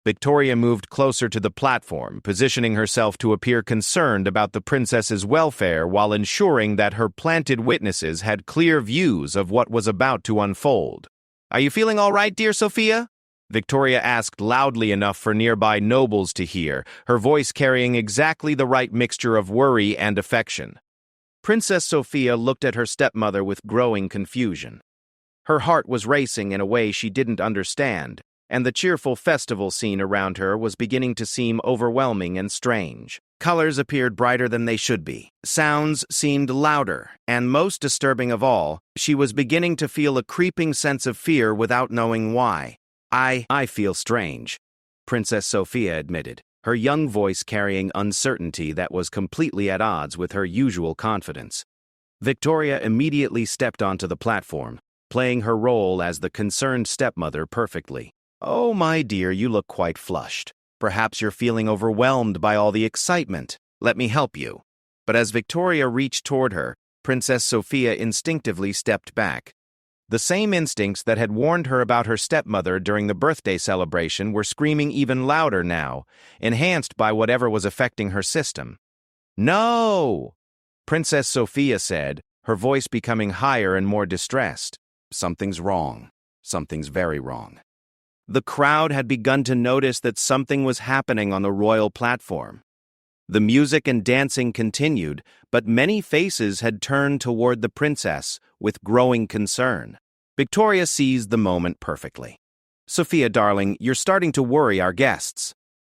Victoria moved closer to the platform, positioning herself to appear concerned about the princess's welfare while ensuring that her planted witnesses had clear views of what was about to unfold. "Are you feeling all right, dear Sophia?" Victoria asked loudly enough for nearby nobles to hear, her voice carrying exactly the right mixture of worry and affection. Princess Sophia looked at her stepmother with growing confusion. Her heart was racing in a way she didn't understand, and the cheerful festival scene around her was beginning to seem overwhelming and strange. Colors appeared brighter than they should be. Sounds seemed louder, and most disturbing of all, she was beginning to feel a creeping sense of fear without knowing why. I feel strange," Princess Sophia admitted, her young voice carrying uncertainty that was completely at odds with her usual confidence. Victoria immediately stepped onto the platform, playing her role as the concerned stepmother perfectly. "Oh, my dear, you look quite flushed. Perhaps you're feeling overwhelmed by all the excitement. Let me help you." But as Victoria reached toward her, Princess Sophia instinctively stepped back. The same instincts that had warned her about her stepmother during the birthday celebration were screaming even louder now, enhanced by whatever was affecting her system. "No!" Princess Sophia said, her voice becoming higher and more distressed. "Something's wrong. Something's very wrong." The crowd had begun to notice that something was happening on the royal platform. The music and dancing continued, but many faces had turned toward the princess with growing concern. Victoria seized the moment perfectly. "Sophia, darling, you're starting to worry our guests.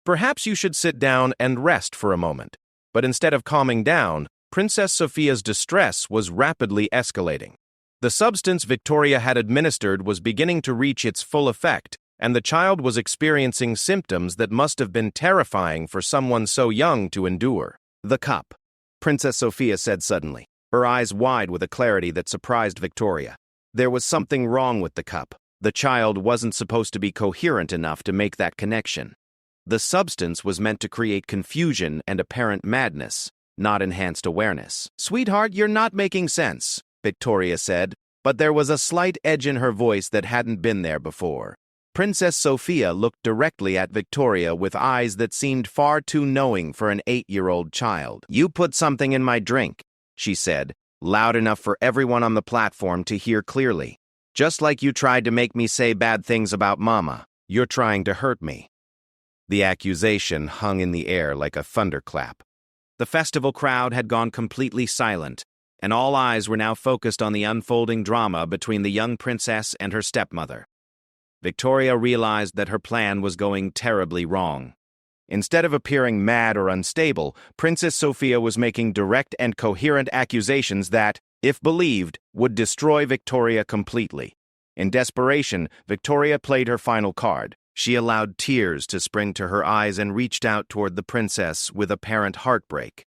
Perhaps you should sit down and rest for a moment." But instead of calming down, Princess Sophia's distress was rapidly escalating. The substance Victoria had administered was beginning to reach its full effect, and the child was experiencing symptoms that must have been terrifying for someone so young to endure. "The cup," Princess Sophia said suddenly, her eyes wide with a clarity that surprised Victoria. There was something wrong with the cup. The child wasn't supposed to be coherent enough to make that connection. The substance was meant to create confusion and apparent madness, not enhanced awareness. "Sweetheart, you're not making sense," Victoria said, but there was a slight edge in her voice that hadn't been there before. Princess Sophia looked directly at Victoria with eyes that seemed far too knowing for an 8-year-old child. "You put something in my drink," she said, loud enough for everyone on the platform to hear clearly. "Just like you tried to make me say bad things about Mama. You're trying to hurt me." The accusation hung in the air like a thunderclap. The festival crowd had gone completely silent, and all eyes were now focused on the unfolding drama between the young princess and her stepmother. Victoria realized that her plan was going terribly wrong. Instead of appearing mad or unstable, Princess Sophia was making direct and coherent accusations that, if believed, would destroy Victoria completely. In desperation, Victoria played her final card. She allowed tears to spring to her eyes and reached out toward the princess with apparent heartbreak.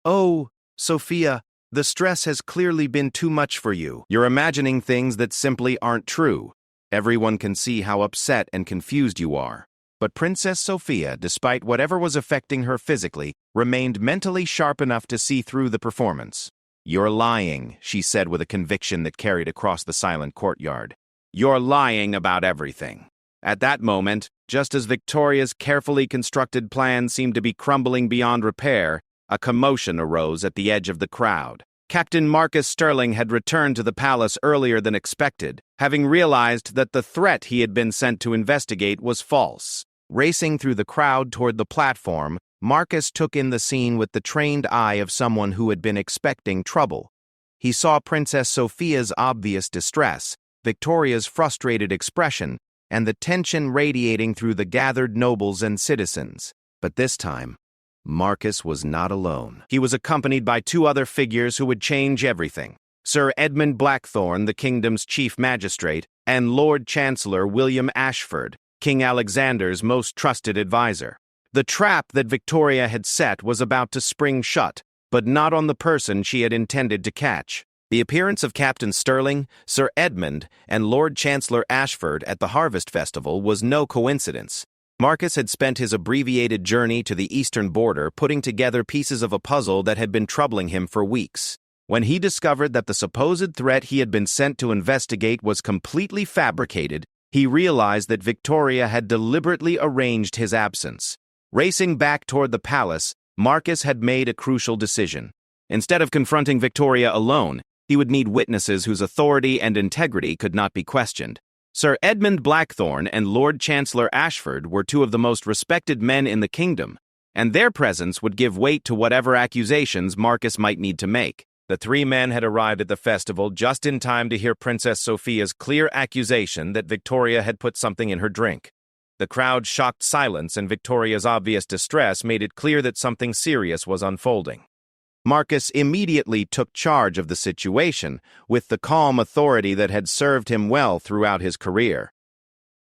"Oh, Sophia, the stress has clearly been too much for you. You're imagining things that simply aren't true. Everyone can see how upset and confused you are." But Princess Sophia, despite whatever was affecting her physically, remained mentally sharp enough to see through the performance. "You're lying," she said with a conviction that carried across the silent courtyard. "You're lying about everything." At that moment, just as Victoria's carefully constructed plan seemed to be crumbling beyond repair, a commotion arose at the edge of the crowd. Captain Marcus Sterling had returned to the palace earlier than expected, having realized that the threat he had been sent to investigate was false. Racing through the crowd toward the platform, Marcus took in the scene with the trained eye of someone who had been expecting trouble. He saw Princess Sophia's obvious distress, Victoria's frustrated expression, and the tension radiating through the gathered nobles and citizens. But this time, Marcus was not alone. He was accompanied by two other figures who would change everything: Sir Edmund Blackthorne, the kingdom's chief magistrate, and Lord Chancellor William Ashford, King Alexander's most trusted advisor. The trap that Victoria had set was about to spring shut, but not on the person she had intended to catch. The appearance of Captain Sterling, Sir Edmund, and Lord Chancellor Ashford at the Harvest Festival was no coincidence. Marcus had spent his abbreviated journey to the eastern border putting together pieces of a puzzle that had been troubling him for weeks. When he discovered that the supposed threat he had been sent to investigate was completely fabricated, he realized that Victoria had deliberately arranged his absence. Racing back toward the palace, Marcus had made a crucial decision. Instead of confronting Victoria alone, he would need witnesses whose authority and integrity could not be questioned. Sir Edmund Blackthorne and Lord Chancellor Ashford were two of the most respected men in the kingdom, and their presence would give weight to whatever accusations Marcus might need to make. The three men had arrived at the festival just in time to hear Princess Sophia's clear accusation that Victoria had put something in her drink. The crowd's shocked silence and Victoria's obvious distress made it clear that something serious was unfolding. Marcus immediately took charge of the situation with the calm authority that had served him well throughout his career.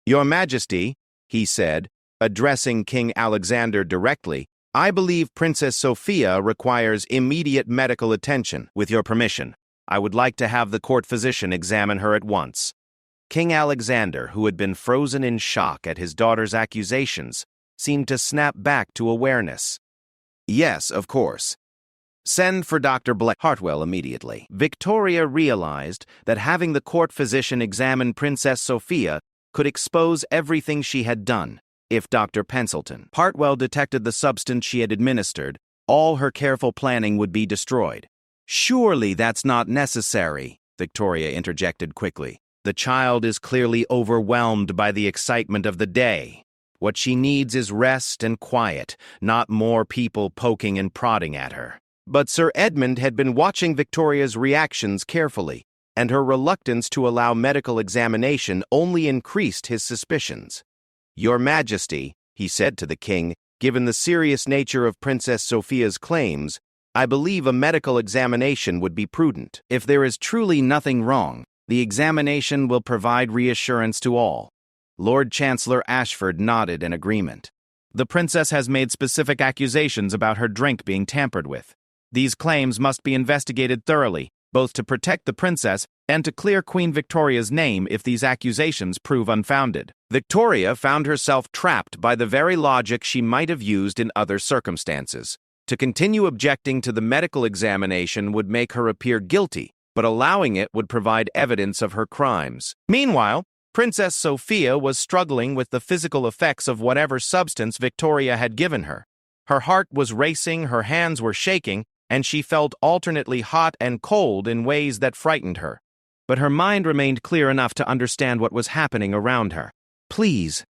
"Your Majesty," he said, addressing King Alexander directly, "I believe Princess Sophia requires immediate medical attention. With your permission, I would like to have the court physician examine her at once." King Alexander, who had been frozen in shock at his daughter's accusations, seemed to snap back to awareness. "Yes, of course. Send for Dr. Hartwell immediately." Victoria realized that having the court physician examine Princess Sophia could expose everything she had done. If Dr. Hartwell detected the substance she had administered, all her careful planning would be destroyed. "Surely that's not necessary," Victoria interjected quickly. "The child is clearly overwhelmed by the excitement of the day. What she needs is rest and quiet, not more people poking and prodding at her." But Sir Edmund had been watching Victoria's reactions carefully, and her reluctance to allow medical examination only increased his suspicions. "Your Majesty," he said to the king, "given the serious nature of Princess Sophia's claims, I believe a medical examination would be prudent. If there is truly nothing wrong, the examination will provide reassurance to all." Lord Chancellor Ashford nodded in agreement. "The princess has made specific accusations about her drink being tampered with. These claims must be investigated thoroughly, both to protect the princess and to clear Queen Victoria's name if these accusations prove unfounded." Victoria found herself trapped by the very logic she might have used in other circumstances. To continue objecting to the medical examination would make her appear guilty, but allowing it would provide evidence of her crimes. Meanwhile, Princess Sophia was struggling with the physical effects of whatever substance Victoria had given her. Her heart was racing, her hands were shaking, and she felt alternately hot and cold in ways that frightened her. But her mind remained clear enough to understand what was happening around her. "Please,"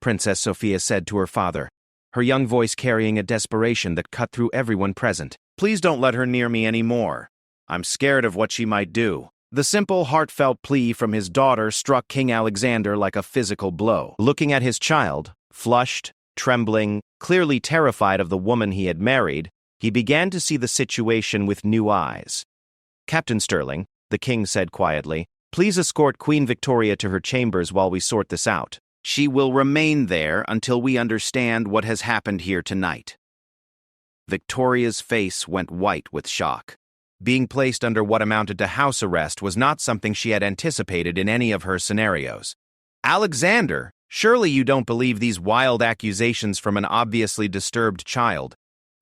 Princess Sophia said to her father, her young voice carrying a desperation that cut through everyone present. "Please don't let her near me anymore. I'm scared of what she might do." The simple, heartfelt plea from his daughter struck King Alexander like a physical blow. Looking at his child, flushed, trembling, clearly terrified of the woman he had married, he began to see the situation with new eyes. "Captain Sterling," the king said quietly, "please escort Queen Victoria to her chambers while we sort this out. She will remain there until we understand what has happened here tonight." Victoria's face went white with shock. Being placed under what amounted to house arrest was not something she had anticipated in any of her scenarios. "Alexander, surely you don't believe these wild accusations from an obviously disturbed child."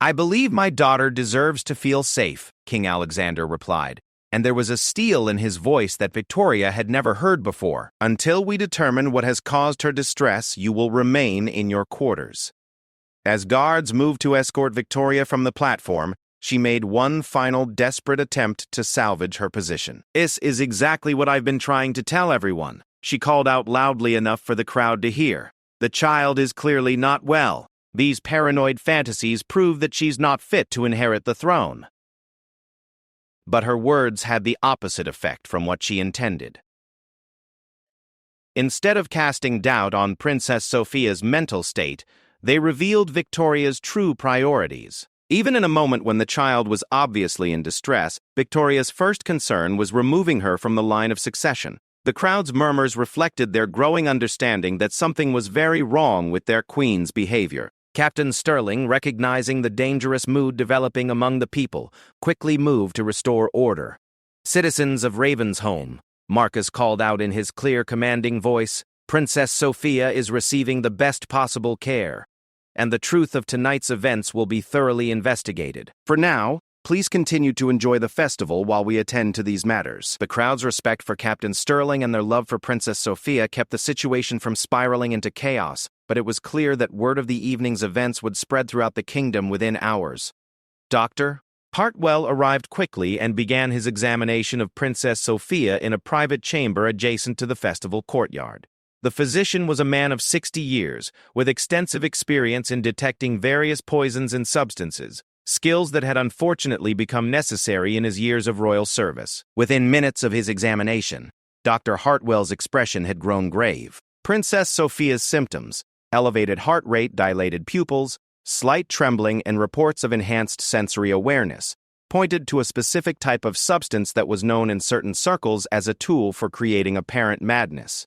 "I believe my daughter deserves to feel safe," King Alexander replied, and there was a steel in his voice that Victoria had never heard before. "Until we determine what has caused her distress, you will remain in your quarters." As guards moved to escort Victoria from the platform, she made one final desperate attempt to salvage her position. "This is exactly what I've been trying to tell everyone," she called out loudly enough for the crowd to hear. "The child is clearly not well. These paranoid fantasies prove that she's not fit to inherit the throne." But her words had the opposite effect from what she intended. Instead of casting doubt on Princess Sophia's mental state, they revealed Victoria's true priorities. Even in a moment when the child was obviously in distress, Victoria's first concern was removing her from the line of succession. The crowd's murmurs reflected their growing understanding that something was very wrong with their queen's behavior. Captain Sterling, recognizing the dangerous mood developing among the people, quickly moved to restore order. "Citizens of Ravensholm," Marcus called out in his clear, commanding voice, Princess Sophia is receiving the best possible care, and the truth of tonight's events will be thoroughly investigated. For now, please continue to enjoy the festival while we attend to these matters." The crowd's respect for Captain Sterling and their love for Princess Sophia kept the situation from spiraling into chaos, but it was clear that word of the evening's events would spread throughout the kingdom within hours. Dr. Hartwell arrived quickly and began his examination of Princess Sophia in a private chamber adjacent to the festival courtyard. The physician was a man of 60 years, with extensive experience in detecting various poisons and substances, skills that had unfortunately become necessary in his years of royal service. Within minutes of his examination, Dr. Hartwell's expression had grown grave. Princess Sophia's symptoms: elevated heart rate, dilated pupils, slight trembling, and reports of enhanced sensory awareness, pointed to a specific type of substance that was known in certain circles as a tool for creating apparent madness.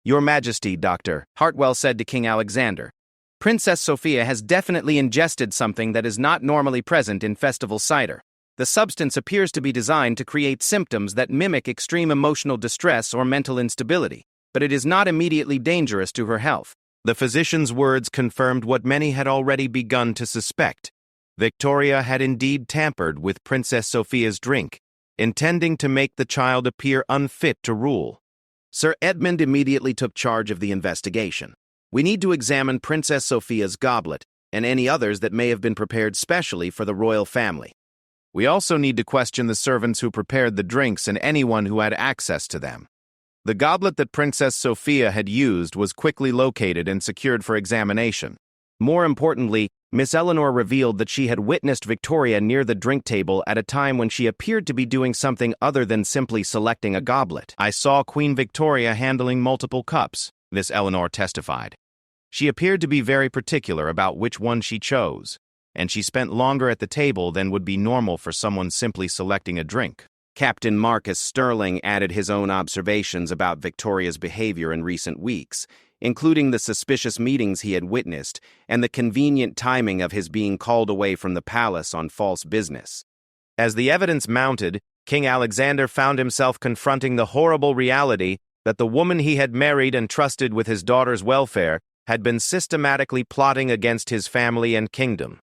"Your Majesty," Dr. Hartwell said to King Alexander, "Princess Sophia has definitely ingested something that is not normally present in festival cider. The substance appears to be designed to create symptoms that mimic extreme emotional distress or mental instability, but it is not immediately dangerous to her health." The physician's words confirmed what many had already begun to suspect. Victoria had indeed tampered with Princess Sophia's drink, intending to make the child appear unfit to rule. Sir Edmund immediately took charge of the investigation. "We need to examine Princess Sophia's goblet and any others that may have been prepared specially for the royal family. We also need to question the servants who prepared the drinks and anyone who had access to them." The goblet that Princess Sophia had used was quickly located and secured for examination. More importantly, Miss Eleanor revealed that she had witnessed Victoria near the drink table at a time when she appeared to be doing something other than simply selecting a goblet. "I saw Queen Victoria handling multiple cups," Miss Eleanor testified. "She appeared to be very particular about which one she chose, and she spent longer at the table than would be normal for someone simply selecting a drink." Captain Marcus Sterling added his own observations about Victoria's behavior in recent weeks, including the suspicious meetings he had witnessed and the convenient timing of his being called away from the palace on false business. As the evidence mounted, King Alexander found himself confronting the horrible reality that the woman he had married and trusted with his daughter's welfare had been systematically plotting against his family and kingdom.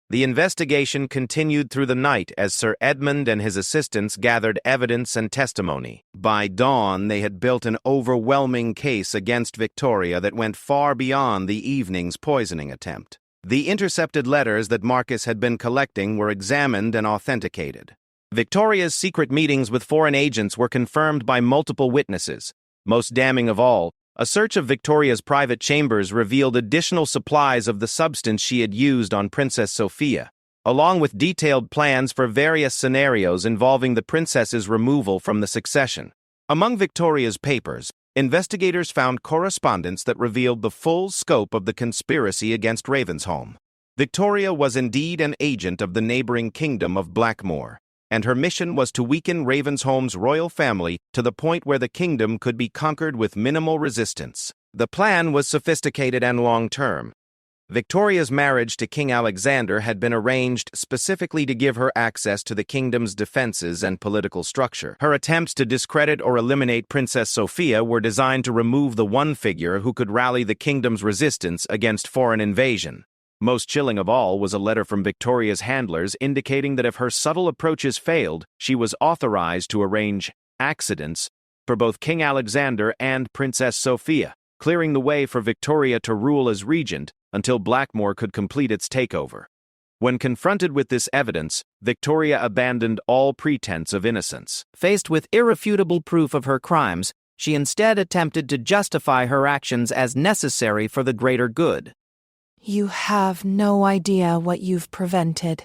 The investigation continued through the night as Sir Edmund and his assistants gathered evidence and testimony. By dawn, they had built an overwhelming case against Victoria that went far beyond the evening's poisoning attempt. The intercepted letters that Marcus had been collecting were examined and authenticated. Victoria's secret meetings with foreign agents were confirmed by multiple witnesses. Most damning of all, a search of Victoria's private chambers revealed additional supplies of the substance she had used on Princess Sophia, along with detailed plans for various scenarios involving the princess's removal from the succession. Among Victoria's papers, investigators found correspondence that revealed the full scope of the conspiracy against Ravensholm. Victoria was indeed an agent of the neighboring kingdom of Blackmore, and her mission was to weaken Ravensholm's royal family to the point where the kingdom could be conquered with minimal resistance. The plan was sophisticated and long-term. Victoria's marriage to King Alexander had been arranged specifically to give her access to the kingdom's defenses and political structure. Her attempts to discredit or eliminate Princess Sophia were designed to remove the one figure who could rally the kingdom's resistance against foreign invasion. Most chilling of all was a letter from Victoria's handlers indicating that if her subtle approaches failed, she was authorized to arrange accidents for both King Alexander and Princess Sophia, clearing the way for Victoria to rule as regent until Blackmore could complete its takeover. When confronted with this evidence, Victoria abandoned all pretense of innocence. Faced with irrefutable proof of her crimes, she instead attempted to justify her actions as necessary for the greater good. "You have no idea what you've prevented,"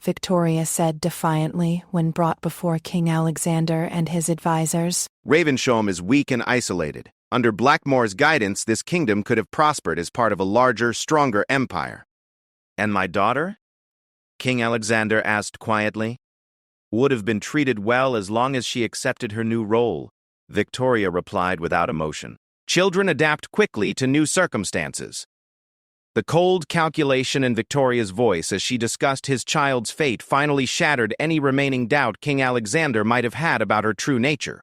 Victoria said defiantly when brought before King Alexander and his advisors. "Ravensholm is weak and isolated. Under Blackmore's guidance, this kingdom could have prospered as part of a larger, stronger empire." "And my daughter?" King Alexander asked quietly. "Would have been treated well as long as she accepted her new role," Victoria replied without emotion. "Children adapt quickly to new circumstances." The cold calculation in Victoria's voice as she discussed his child's fate finally shattered any remaining doubt King Alexander might have had about her true nature.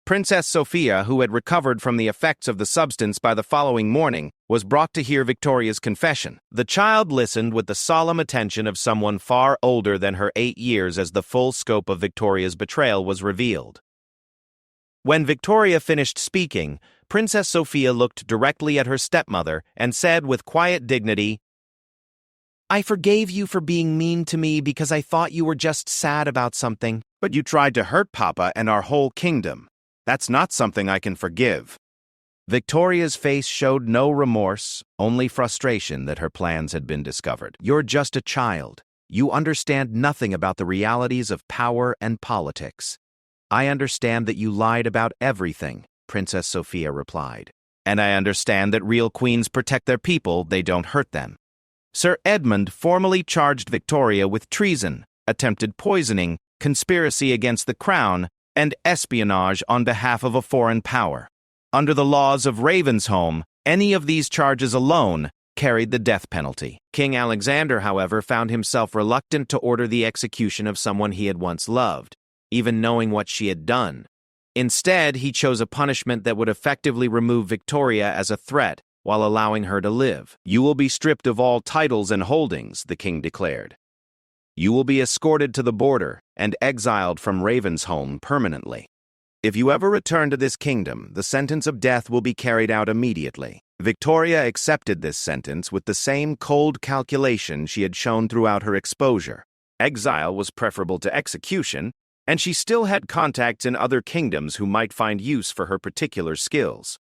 Princess Sophia, who had recovered from the effects of the substance by the following morning, was brought to hear Victoria's confession. The child listened with the solemn attention of someone far older than her 8 years as the full scope of Victoria's betrayal was revealed. When Victoria finished speaking, Princess Sophia looked directly at her stepmother and said with quiet dignity, "I forgave you for being mean to me because I thought you were just sad about something. But you tried to hurt Papa and our whole kingdom. That's not something I can forgive." Victoria's face showed no remorse, only frustration that her plans had been discovered. "You're just a child. You understand nothing about the realities of power and politics." "I understand that you lied about everything," Princess Sophia replied. "And I understand that real queens protect their people, they don't hurt them." Sir Edmund formally charged Victoria with treason, attempted poisoning, conspiracy against the crown, and espionage on behalf of a foreign power. Under the laws of Ravensholm, any of these charges alone carried the death penalty. King Alexander, however, found himself reluctant to order the execution of someone he had once loved, even knowing what she had done. Instead, he chose a punishment that would effectively remove Victoria as a threat while allowing her to live. "You will be stripped of all titles and holdings," the king declared. "You will be escorted to the border and exiled from Ravensholm permanently. If you ever return to this kingdom, the sentence of death will be carried out immediately." Victoria accepted this sentence with the same cold calculation she had shown throughout her exposure. Exile was preferable to execution, and she still had contacts in other kingdoms who might find use for her particular skills.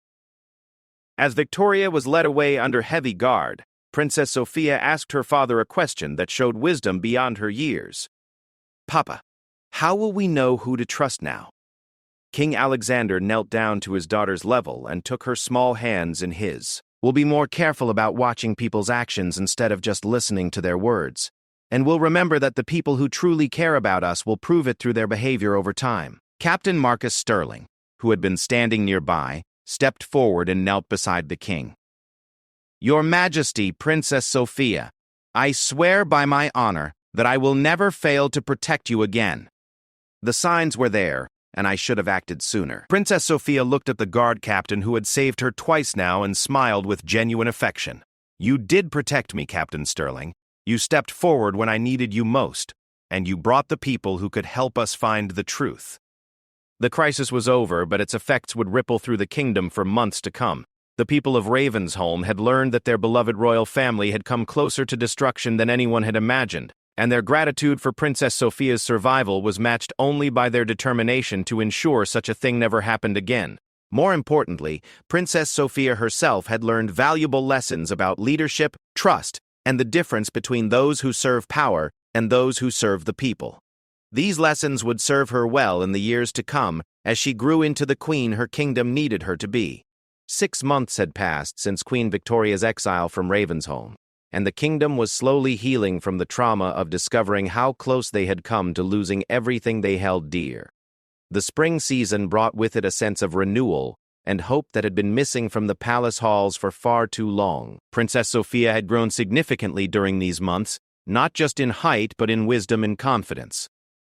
As Victoria was led away under heavy guard, Princess Sophia asked her father a question that showed wisdom beyond her years. "Papa, how will we know who to trust now?" King Alexander knelt down to his daughter's level and took her small hands in his. "We'll be more careful about watching people's actions instead of just listening to their words. And we'll remember that the people who truly care about us will prove it through their behavior over time." Captain Marcus Sterling, who had been standing nearby, stepped forward and knelt beside the king. "Your Majesty, Princess Sophia, I swear by my honor that I will never fail to protect you again. The signs were there, and I should have acted sooner." Princess Sophia looked at the guard captain who had saved her twice now and smiled with genuine affection. "You did protect me, Captain Sterling. You stepped forward when I needed you most, and you brought the people who could help us find the truth." The crisis was over, but its effects would ripple through the kingdom for months to come. The people of Ravensholm had learned that their beloved royal family had come closer to destruction than anyone had imagined, and their gratitude for Princess Sophia's survival was matched only by their determination to ensure such a thing never happened again. More importantly, Princess Sophia herself had learned valuable lessons about leadership, trust, and the difference between those who serve power and those who serve the people. These lessons would serve her well in the years to come as she grew into the queen her kingdom needed her to be. 6 months had passed since Queen Victoria's exile from Ravensholm, and the kingdom was slowly healing from the trauma of discovering how close they had come to losing everything they held dear. The spring season brought with it a sense of renewal and hope that had been missing from the palace halls for far too long. Princess Sophia had grown significantly during these months, not just in height but in wisdom and confidence.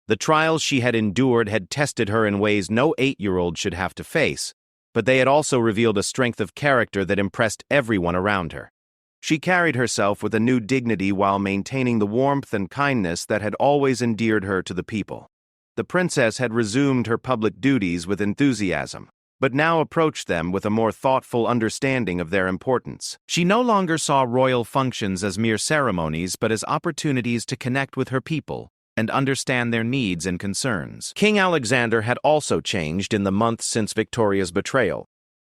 The trials she had endured had tested her in ways no 8-year-old should have to face, but they had also revealed a strength of character that impressed everyone around her. She carried herself with a new dignity while maintaining the warmth and kindness that had always endeared her to the people. The princess had resumed her public duties with enthusiasm, but now approached them with a more thoughtful understanding of their importance. She no longer saw royal functions as mere ceremonies but as opportunities to connect with her people and understand their needs and concerns. King Alexander had also changed in the months since Victoria's betrayal.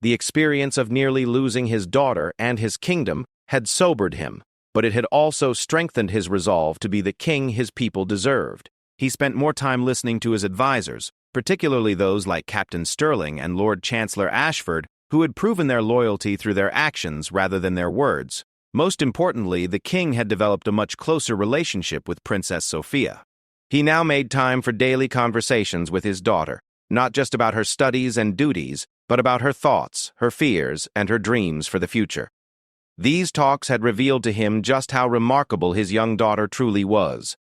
The experience of nearly losing his daughter and his kingdom had sobered him, but it had also strengthened his resolve to be the king his people deserved. He spent more time listening to his advisors, particularly those like Captain Sterling and Lord Chancellor Ashford, who had proven their loyalty through their actions rather than their words. Most importantly, the king had developed a much closer relationship with Princess Sophia. He now made time for daily conversations with his daughter, not just about her studies and duties, but about her thoughts, her fears, and her dreams for the future. These talks had revealed to him just how remarkable his young daughter truly was.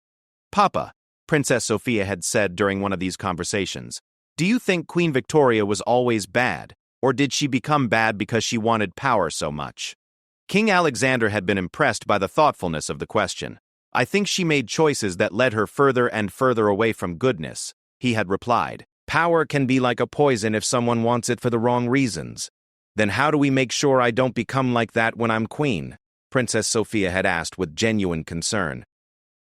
"Papa," Princess Sophia had said during one of these conversations, Do you think Queen Victoria was always bad, or did she become bad because she wanted power so much? King Alexander had been impressed by the thoughtfulness of the question. I think she made choices that led her further and further away from goodness, he had replied. Power can be like a poison if someone wants it for the wrong reasons. Then how do we make sure I don't become like that when I'm queen? Princess Sophia had asked with genuine concern.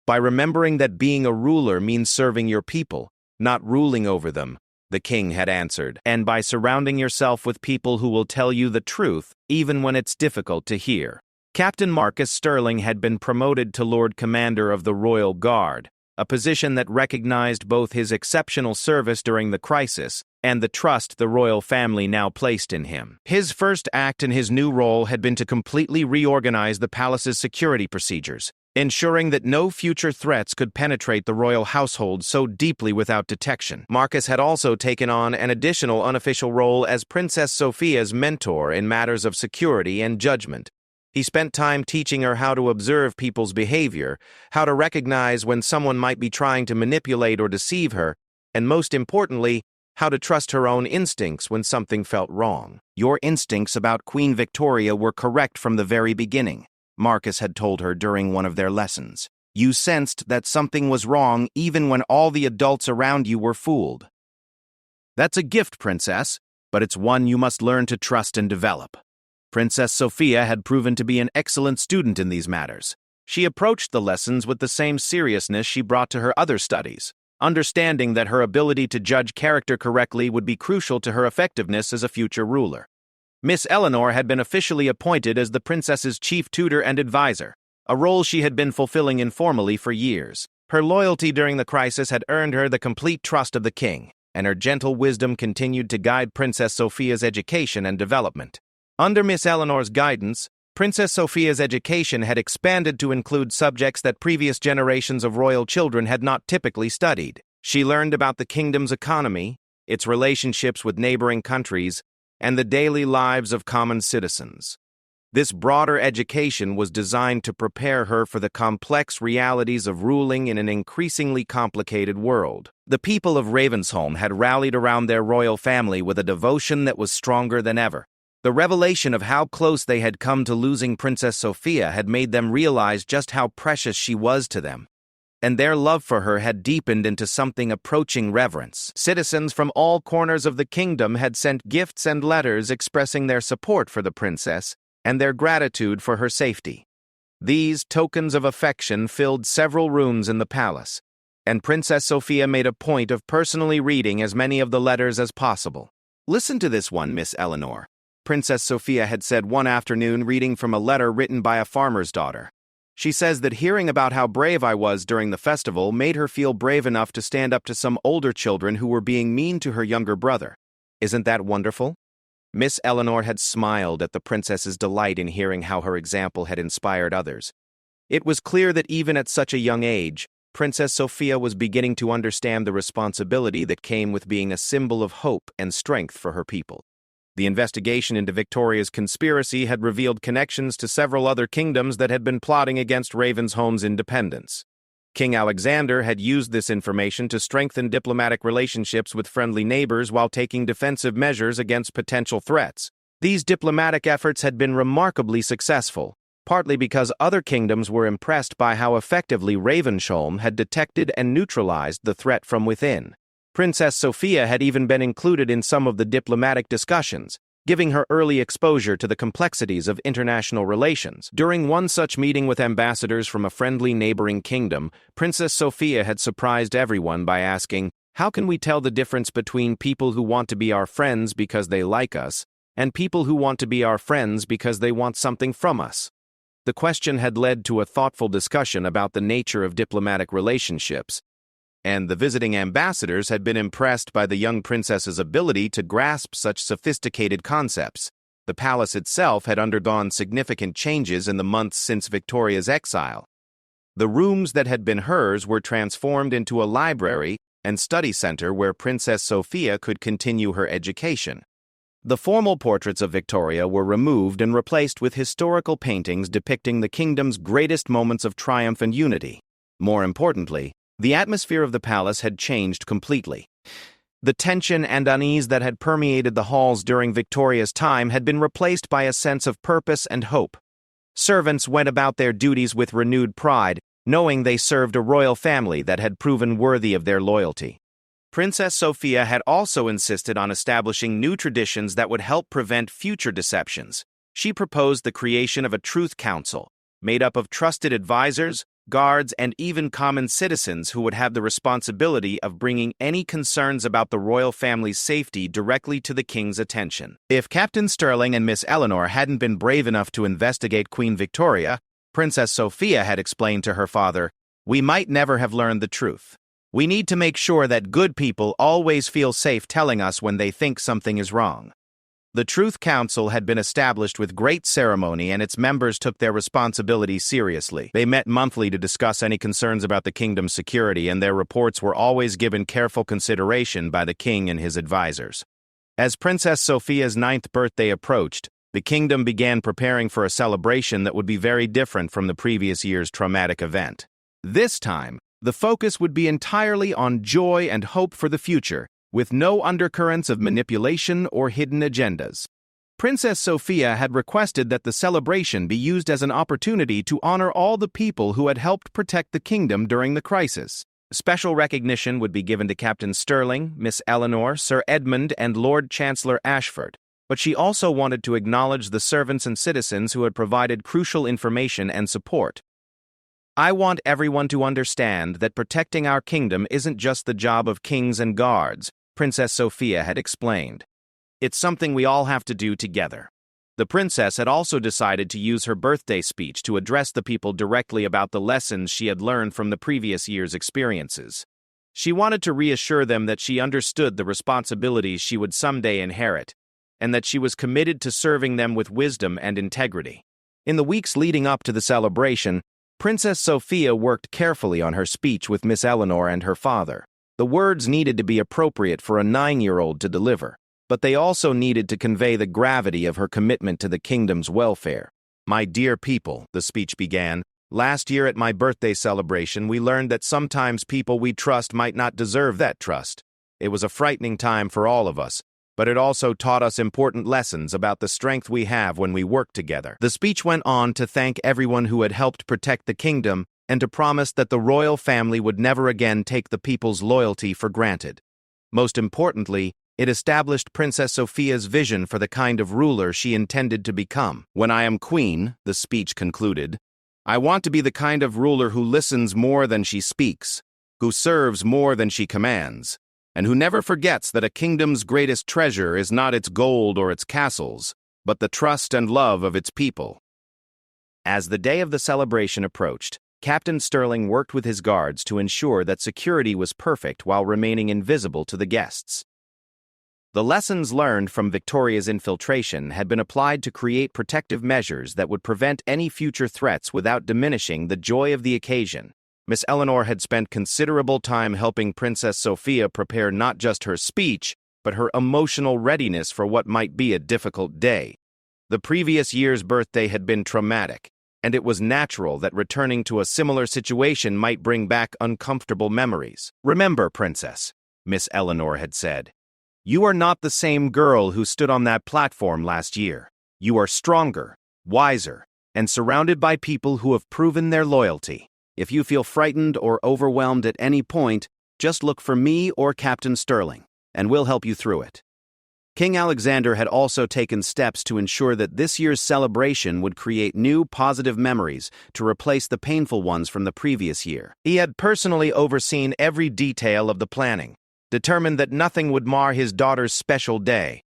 By remembering that being a ruler means serving your people, not ruling over them, the king had answered, and by surrounding yourself with people who will tell you the truth, even when it's difficult to hear. Captain Marcus Stirling had been promoted to Lord Commander of the Royal Guard, a position that recognized both his exceptional service during the crisis and the trust the royal family now placed in him. His first act in his new role had been to completely reorganize the palace's security procedures, ensuring that no future threats could penetrate the royal household so deeply without detection. Marcus had also taken on an additional unofficial role as Princess Sophia's mentor in matters of security and judgment. He spent time teaching her how to observe people's behavior, how to recognize when someone might be trying to manipulate or deceive her, and most importantly, how to trust her own instincts when something felt wrong. Your instincts about Queen Victoria were correct from the very beginning, Marcus had told her during one of their lessons. You sensed that something was wrong even when all the adults around you were fooled. That's a gift, Princess, but it's one you must learn to trust and develop. Princess Sophia had proven to be an excellent student in these matters. She approached the lessons with the same seriousness she brought to her other studies, understanding that her ability to judge character correctly would be crucial to her effectiveness as a future ruler. Miss Eleanor had been officially appointed as the princess's chief tutor and advisor, a role she had been fulfilling informally for years. Her loyalty during the crisis had earned her the complete trust of the king, and her gentle wisdom continued to guide Princess Sophia's education and development. Under Miss Eleanor's guidance, Princess Sophia's education had expanded to include subjects that previous generations of royal children had not typically studied. She learned about the kingdom's economy, its relationships with neighboring countries, and the daily lives of common citizens. This broader education was designed to prepare her for the complex realities of ruling in an increasingly complicated world. The people of Ravensholm had rallied around their royal family with a devotion that was stronger than ever. The revelation of how close they had come to losing Princess Sophia had made them realize just how precious she was to them, and their love for her had deepened into something approaching reverence. Citizens from all corners of the kingdom had sent gifts and letters expressing their support for the princess and their gratitude for her safety. These tokens of affection filled several rooms in the palace, and Princess Sophia made a point of personally reading as many of the letters as possible. Listen to this one, Miss Eleanor, Princess Sophia had said one afternoon, reading from a letter written by a farmer's daughter. She says that hearing about how brave I was during the festival made her feel brave enough to stand up to some older children who were being mean to her younger brother. Isn't that wonderful? Miss Eleanor had smiled at the princess's delight in hearing how her example had inspired others. It was clear that even at such a young age, Princess Sophia was beginning to understand the responsibility that came with being a symbol of hope and strength for her people. The investigation into Victoria's conspiracy had revealed connections to several other kingdoms that had been plotting against Ravensholm's independence. King Alexander had used this information to strengthen diplomatic relationships with friendly neighbors while taking defensive measures against potential threats. These diplomatic efforts had been remarkably successful, partly because other kingdoms were impressed by how effectively Ravensholm had detected and neutralized the threat from within. Princess Sophia had even been included in some of the diplomatic discussions, giving her early exposure to the complexities of international relations. During one such meeting with ambassadors from a friendly neighboring kingdom, Princess Sophia had surprised everyone by asking, "How can we tell the difference between people who want to be our friends because they like us, and people who want to be our friends because they want something from us?" The question had led to a thoughtful discussion about the nature of diplomatic relationships, and the visiting ambassadors had been impressed by the young princess's ability to grasp such sophisticated concepts. The palace itself had undergone significant changes in the months since Victoria's exile. The rooms that had been hers were transformed into a library and study center where Princess Sophia could continue her education. The formal portraits of Victoria were removed and replaced with historical paintings depicting the kingdom's greatest moments of triumph and unity. More importantly, the atmosphere of the palace had changed completely. The tension and unease that had permeated the halls during Victoria's time had been replaced by a sense of purpose and hope. Servants went about their duties with renewed pride, knowing they served a royal family that had proven worthy of their loyalty. Princess Sophia had also insisted on establishing new traditions that would help prevent future deceptions. She proposed the creation of a truth council, made up of trusted advisors, guards, and even common citizens who would have the responsibility of bringing any concerns about the royal family's safety directly to the king's attention. If Captain Sterling and Miss Eleanor hadn't been brave enough to investigate Queen Victoria, Princess Sophia had explained to her father, "We might never have learned the truth. We need to make sure that good people always feel safe telling us when they think something is wrong." The Truth Council had been established with great ceremony, and its members took their responsibilities seriously. They met monthly to discuss any concerns about the kingdom's security, and their reports were always given careful consideration by the king and his advisors. As Princess Sophia's 9th birthday approached, the kingdom began preparing for a celebration that would be very different from the previous year's traumatic event. This time, the focus would be entirely on joy and hope for the future, with no undercurrents of manipulation or hidden agendas. Princess Sophia had requested that the celebration be used as an opportunity to honor all the people who had helped protect the kingdom during the crisis. Special recognition would be given to Captain Sterling, Miss Eleanor, Sir Edmund, and Lord Chancellor Ashford, but she also wanted to acknowledge the servants and citizens who had provided crucial information and support. "I want everyone to understand that protecting our kingdom isn't just the job of kings and guards," Princess Sophia had explained. "It's something we all have to do together." The princess had also decided to use her birthday speech to address the people directly about the lessons she had learned from the previous year's experiences. She wanted to reassure them that she understood the responsibilities she would someday inherit, and that she was committed to serving them with wisdom and integrity. In the weeks leading up to the celebration, Princess Sophia worked carefully on her speech with Miss Eleanor and her father. The words needed to be appropriate for a 9-year-old to deliver, but they also needed to convey the gravity of her commitment to the kingdom's welfare. "My dear people," the speech began, "last year at my birthday celebration we learned that sometimes people we trust might not deserve that trust. It was a frightening time for all of us, but it also taught us important lessons about the strength we have when we work together." The speech went on to thank everyone who had helped protect the kingdom and to promise that the royal family would never again take the people's loyalty for granted. Most importantly, it established Princess Sophia's vision for the kind of ruler she intended to become. "When I am queen," the speech concluded, "I want to be the kind of ruler who listens more than she speaks, who serves more than she commands, and who never forgets that a kingdom's greatest treasure is not its gold or its castles, but the trust and love of its people." As the day of the celebration approached, Captain Sterling worked with his guards to ensure that security was perfect while remaining invisible to the guests. The lessons learned from Victoria's infiltration had been applied to create protective measures that would prevent any future threats without diminishing the joy of the occasion. Miss Eleanor had spent considerable time helping Princess Sophia prepare not just her speech, but her emotional readiness for what might be a difficult day. The previous year's birthday had been traumatic, and it was natural that returning to a similar situation might bring back uncomfortable memories. "Remember, Princess," Miss Eleanor had said, "you are not the same girl who stood on that platform last year. You are stronger, wiser, and surrounded by people who have proven their loyalty. If you feel frightened or overwhelmed at any point, just look for me or Captain Sterling, and we'll help you through it." King Alexander had also taken steps to ensure that this year's celebration would create new positive memories to replace the painful ones from the previous year. He had personally overseen every detail of the planning, determined that nothing would mar his daughter's special day.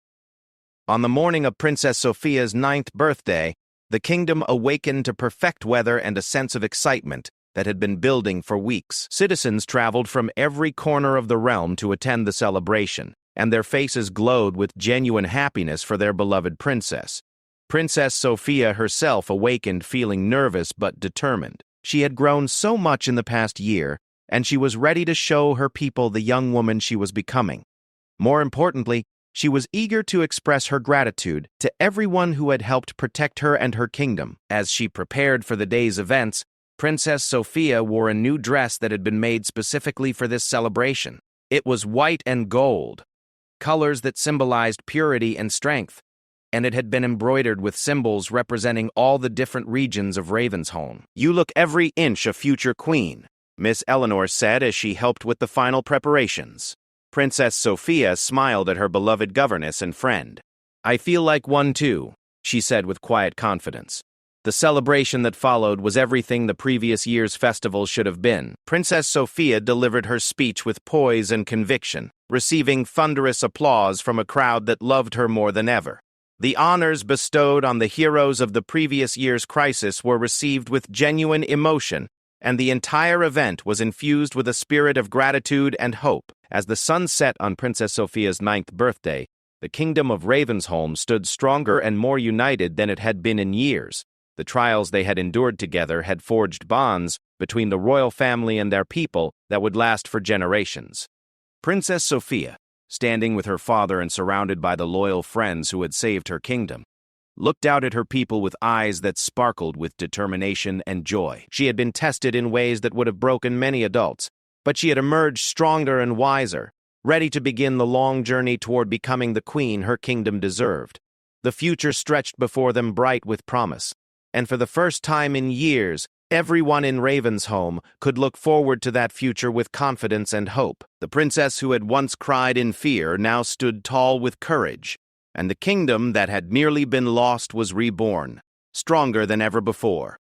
On the morning of Princess Sophia's 9th birthday, the kingdom awakened to perfect weather and a sense of excitement that had been building for weeks. Citizens traveled from every corner of the realm to attend the celebration, and their faces glowed with genuine happiness for their beloved princess. Princess Sophia herself awakened feeling nervous but determined. She had grown so much in the past year, and she was ready to show her people the young woman she was becoming. More importantly, she was eager to express her gratitude to everyone who had helped protect her and her kingdom. As she prepared for the day's events, Princess Sophia wore a new dress that had been made specifically for this celebration. It was white and gold, colors that symbolized purity and strength, and it had been embroidered with symbols representing all the different regions of Ravensholm. "You look every inch a future queen," Miss Eleanor said as she helped with the final preparations. Princess Sophia smiled at her beloved governess and friend. "I feel like one too," she said with quiet confidence. The celebration that followed was everything the previous year's festival should have been. Princess Sophia delivered her speech with poise and conviction, receiving thunderous applause from a crowd that loved her more than ever. The honors bestowed on the heroes of the previous year's crisis were received with genuine emotion, and the entire event was infused with a spirit of gratitude and hope. As the sun set on Princess Sophia's 9th birthday, the kingdom of Ravensholm stood stronger and more united than it had been in years. The trials they had endured together had forged bonds between the royal family and their people that would last for generations. Princess Sophia, standing with her father and surrounded by the loyal friends who had saved her kingdom, looked out at her people with eyes that sparkled with determination and joy. She had been tested in ways that would have broken many adults, but she had emerged stronger and wiser, ready to begin the long journey toward becoming the queen her kingdom deserved. The future stretched before them bright with promise, and for the first time in years, everyone in Ravensholm could look forward to that future with confidence and hope. The princess who had once cried in fear now stood tall with courage, and the kingdom that had nearly been lost was reborn, stronger than ever before.